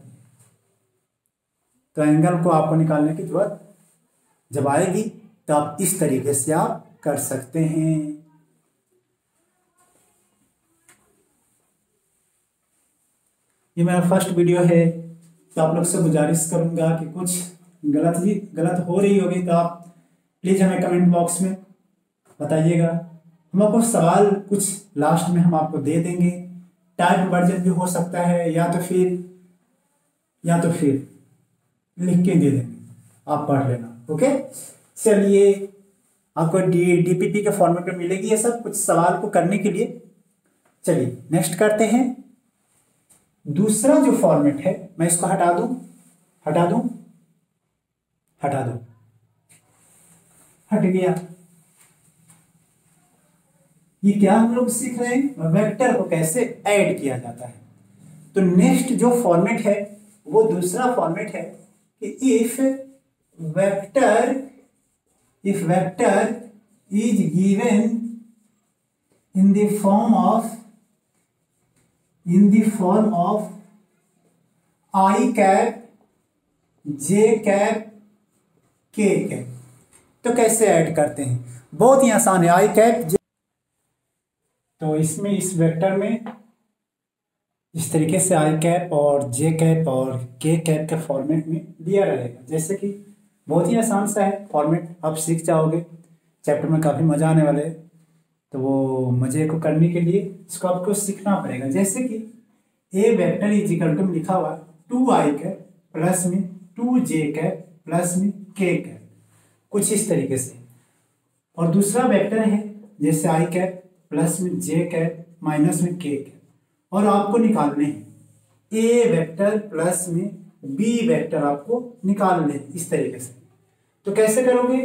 तो एंगल को आपको निकालने की जरूरत जब आएगी तो आप इस तरीके से आप कर सकते हैं। ये मेरा फर्स्ट वीडियो है, तो आप लोग से गुजारिश करूंगा कि कुछ गलत हो रही होगी तो आप प्लीज़ हमें कमेंट बॉक्स में बताइएगा। हम आपको सवाल कुछ लास्ट में हम आपको दे देंगे, टाइप वर्जन भी हो सकता है, या तो फिर लिख के दे देंगे, आप पढ़ लेना। ओके चलिए, आपको डीपीपी के फॉर्मेट में मिलेगी ये सब कुछ सवाल को करने के लिए। चलिए नेक्स्ट करते हैं। दूसरा जो फॉर्मेट है, मैं इसको हटा दूं, हट गया। ये क्या हम लोग सीख रहे हैं, वेक्टर को कैसे ऐड किया जाता है। तो नेक्स्ट जो फॉर्मेट है वो दूसरा फॉर्मेट है कि if vector is given in the form of I cap, J cap, K cap, तो कैसे ऐड करते हैं, बहुत ही आसान है। आई कैप तो इसमें इस वेक्टर में इस तरीके से आई कैप और जे कैप और के कैप के फॉर्मेट में दिया रहेगा। जैसे कि बहुत ही आसान सा है फॉर्मेट, आप सीख जाओगे, चैप्टर में काफ़ी मज़ा आने वाले है। तो वो मज़े को करने के लिए इसको आपको सीखना पड़ेगा। जैसे कि ए वेक्टर इज इक्वल टू लिखा हुआ 2i कैप प्लस में 2j कैप प्लस में k कैप, कुछ इस तरीके से। और दूसरा वेक्टर है जैसे आई कैप प्लस में j कैप माइनस में k कैप, और आपको निकालने हैं ए वेक्टर प्लस में बी वेक्टर आपको निकालने हैं इस तरीके से। तो कैसे करोगे,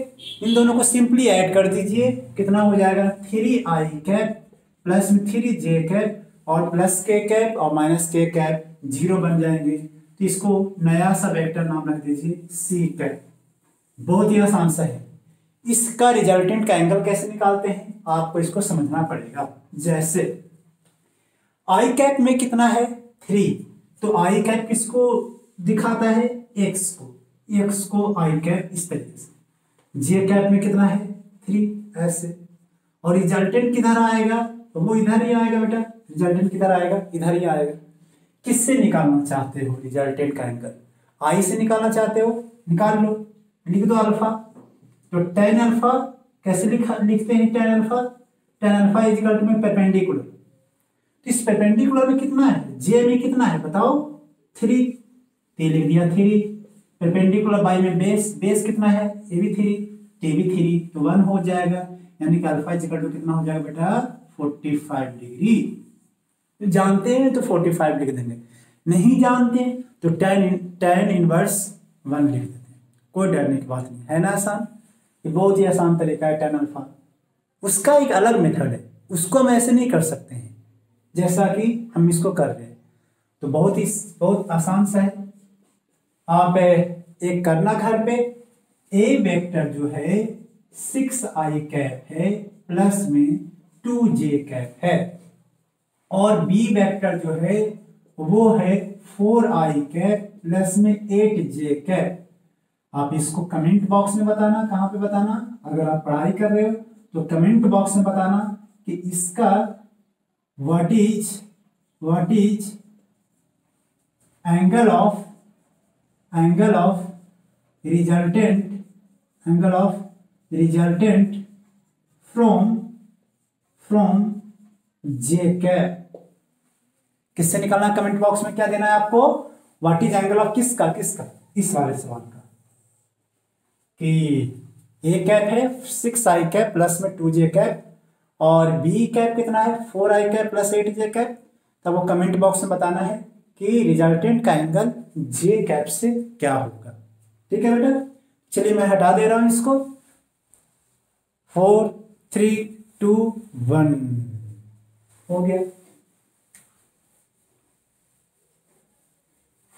इन दोनों को सिंपली ऐड कर दीजिए, कितना हो जाएगा 3i कैप प्लस में 3j कैप और प्लस k कैप और माइनस k कैप 0 बन जाएंगे। तो इसको नया सा वेक्टर नाम रख दीजिए सी कैप। बहुत ही आसान सा है। इसका रिजल्टेंट का एंगल कैसे निकालते हैं आपको इसको समझना पड़ेगा। जैसे आई कैप में कितना है 3, तो आई कैप किसको दिखाता है एक्स को आई कैप इस तरीके से। जे कैप में कितना है 3 ऐसे, और रिजल्टेंट किधर आएगा तो वो इधर ही आएगा बेटा। रिजल्टेंट किधर आएगा इधर ही आएगा। किससे निकालना चाहते हो रिजल्टेंट का एंगल, आई से निकालना चाहते हो निकाल लो, लिख दो अल्फा। तो tan अल्फा कैसे लिखते हैं tan alpha is equal to में परपेंडिकुलर। तो इस परपेंडिकुलर में कितना है जे में कितना है बताओ 3, तो लिख दिया 3। परपेंडिकुलर बाई में बेस कितना है ए भी 3 टी भी 3, तो 1 हो जाएगा, यानी कि अल्फा इज इक्वल टू कितना हो जाएगा बेटा 45 डिग्री। तो जानते हैं तो 45 लिख देंगे, नहीं जानते हैं तो tan इनवर्स 1 लिख देते हैं। कोई डरने की बात नहीं है ना, आसान। ये बहुत ही आसान तरीका है tan अल्फा। उसका एक अलग मेथड है, उसको हम ऐसे नहीं कर सकते हैं जैसा कि हम इसको कर रहे हैं। तो बहुत आसान सा है। आप एक करना घर पे, ए वेक्टर जो है 6i कैप है प्लस में 2j कैप है, और बी वेक्टर जो है वो है 4i कैप प्लस में 8j कैप। आप इसको कमेंट बॉक्स में बताना, कहाँ पे बताना, अगर आप पढ़ाई कर रहे हो तो कमेंट बॉक्स में बताना कि इसका what is angle of resultant from J cap. किससे निकालना कमेंट बॉक्स में क्या देना है आपको, व्हाट इज एंगल ऑफ किसका इस वाले सवाल का, कि ए कैप है 6i कैप प्लस में 2j कैप और बी कैप कितना है 4i cap plus 8j cap. तब वो कमेंट बॉक्स में बताना है कि रिजल्टेंट का एंगल जे कैप से क्या होगा। ठीक है बेटा, चलिए मैं हटा दे रहा हूं इसको। 4 3 2 1 हो गया।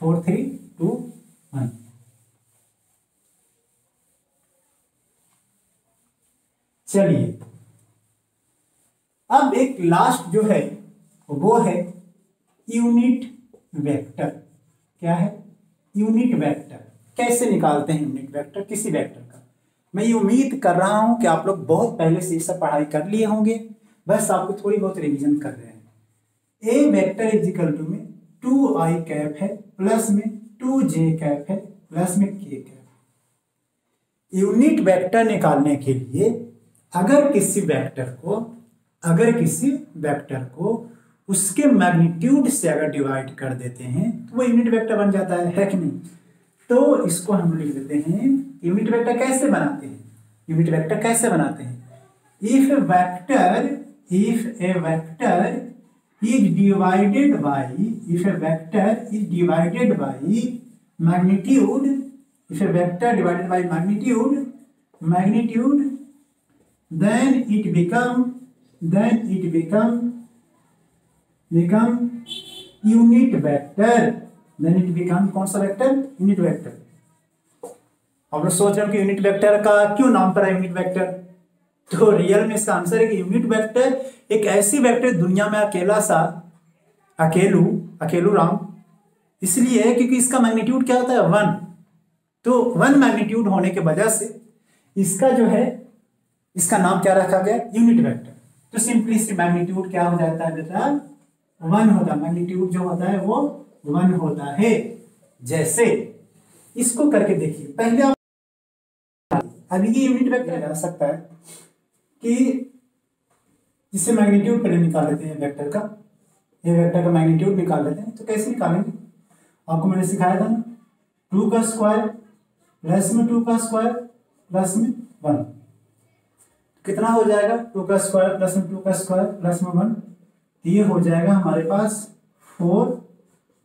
4 3 2 1। चलिए अब एक लास्ट जो है वो है यूनिट वेक्टर। क्या है यूनिट वेक्टर, कैसे निकालते हैं यूनिट वेक्टर किसी वेक्टर का। मैं ये उम्मीद कर रहा हूं कि आप लोग बहुत पहले से ये सब पढ़ाई कर लिए होंगे, बस आपको थोड़ी बहुत रिवीजन कर रहे हैं। ए वेक्टर इज इक्वल टू में 2i कैप है प्लस में 2j कैप है प्लस में k कैप। यूनिट वेक्टर निकालने के लिए अगर किसी वेक्टर को उसके मैग्नीट्यूड से अगर डिवाइड कर देते हैं तो वो यूनिट वेक्टर बन जाता है कि नहीं। तो इसको हम लिख देते हैं यूनिट वेक्टर कैसे बनाते हैं। यूनिट वेक्टर कैसे बनाते हैं, if A vector is divided by magnitude, if A vector divided by magnitude then it become unit vector। then it become कौन सा वेक्टर यूनिट वेक्टर। आप लोग सोच रहे हो कि यूनिट वेक्टर का क्यों नाम पड़ा यूनिट वेक्टर, तो रियल में इसका आंसर है कि यूनिट वेक्टर एक ऐसी वेक्टर दुनिया में अकेलू राम इसलिए है क्योंकि इसका मैग्नीट्यूड क्या होता है 1। तो 1 मैग्नीट्यूड होने के वजह से इसका जो है इसका नाम क्या रखा गया यूनिट वेक्टर। तो सिंपली इसकी मैग्नीट्यूड क्या हो जाता है बेटा 1 होता है। मैग्नीट्यूड जो होता है वो 1 होता है। जैसे इसको करके देखिए, पहले आप अभी ये यूनिट वेक्टर जा सकता है कि जिससे मैग्नीट्यूड पहले निकाल लेते हैं वेक्टर का, ये वेक्टर का मैग्नीट्यूड निकाल लेते हैं। तो कैसे निकालेंगे आपको मैंने सिखाया था ना, 2 का स्क्वायर प्लस में 2 का स्क्वायर प्लस में 1 कितना हो जाएगा 2 का स्क्वायर प्लस में 2 का स्क्वायर प्लस में 1। ये हो जाएगा हमारे पास 4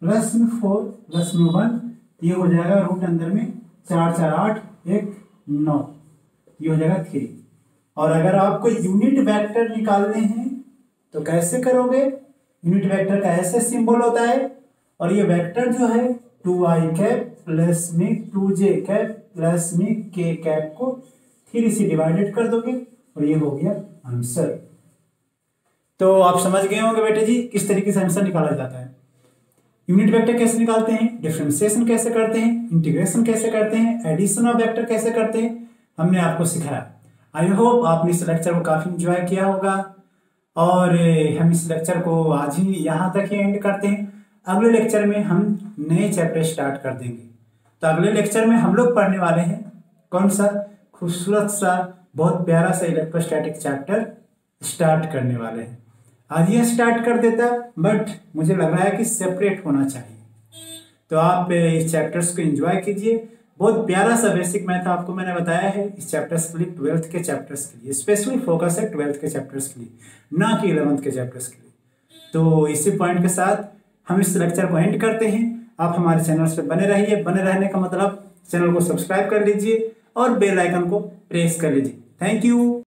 प्लस में 4 प्लस में 1। ये हो जाएगा रूट अंदर में 4 4 8 1 9, ये हो जाएगा 3। और अगर आपको यूनिट वेक्टर निकालने हैं तो कैसे करोगे, यूनिट वेक्टर का ऐसे सिंबल होता है और ये वेक्टर जो है 2i कैप प्लस में 2j कैप प्लस में k कैप को 3 से डिवाइडेड कर दोगे और ये हो गया आंसर। तो आप समझ गए होंगे बेटे जी किस तरीके से आंसर निकाला जाता है। यूनिट वेक्टर कैसे निकालते हैं, डिफरेंशिएशन कैसे करते हैं, इंटीग्रेशन कैसे करते हैं, एडिशन ऑफ वेक्टर कैसे करते हैं, हमने आपको सिखाया। आई होप आपने इस लेक्चर को काफी एंजॉय किया होगा और हम इस लेक्चर को आज ही यहाँ तक ही एंड करते हैं। अगले लेक्चर में हम नए चैप्टर स्टार्ट कर देंगे। तो अगले लेक्चर में हम लोग पढ़ने वाले हैं कौन सा खूबसूरत सा बहुत प्यारा सा इलेक्ट्रोस्टैटिक चैप्टर स्टार्ट करने वाले हैं। आज ये स्टार्ट कर देता बट मुझे लग रहा है कि सेपरेट होना चाहिए। तो आप इस चैप्टर्स को एंजॉय कीजिए। बहुत प्यारा सा बेसिक मैथ आपको मैंने बताया है इस चैप्टर्स के लिए, 12th के चैप्टर्स के लिए स्पेशली फोकस है 12th के चैप्टर्स के लिए, ना कि 11th के चैप्टर्स के लिए। तो इसी पॉइंट के साथ हम इस लेक्चर को एंड करते हैं। आप हमारे चैनल से बने रहिए। बने रहने का मतलब चैनल को सब्सक्राइब कर लीजिए और बेल आइकन को प्रेस कर लीजिए। Thank you.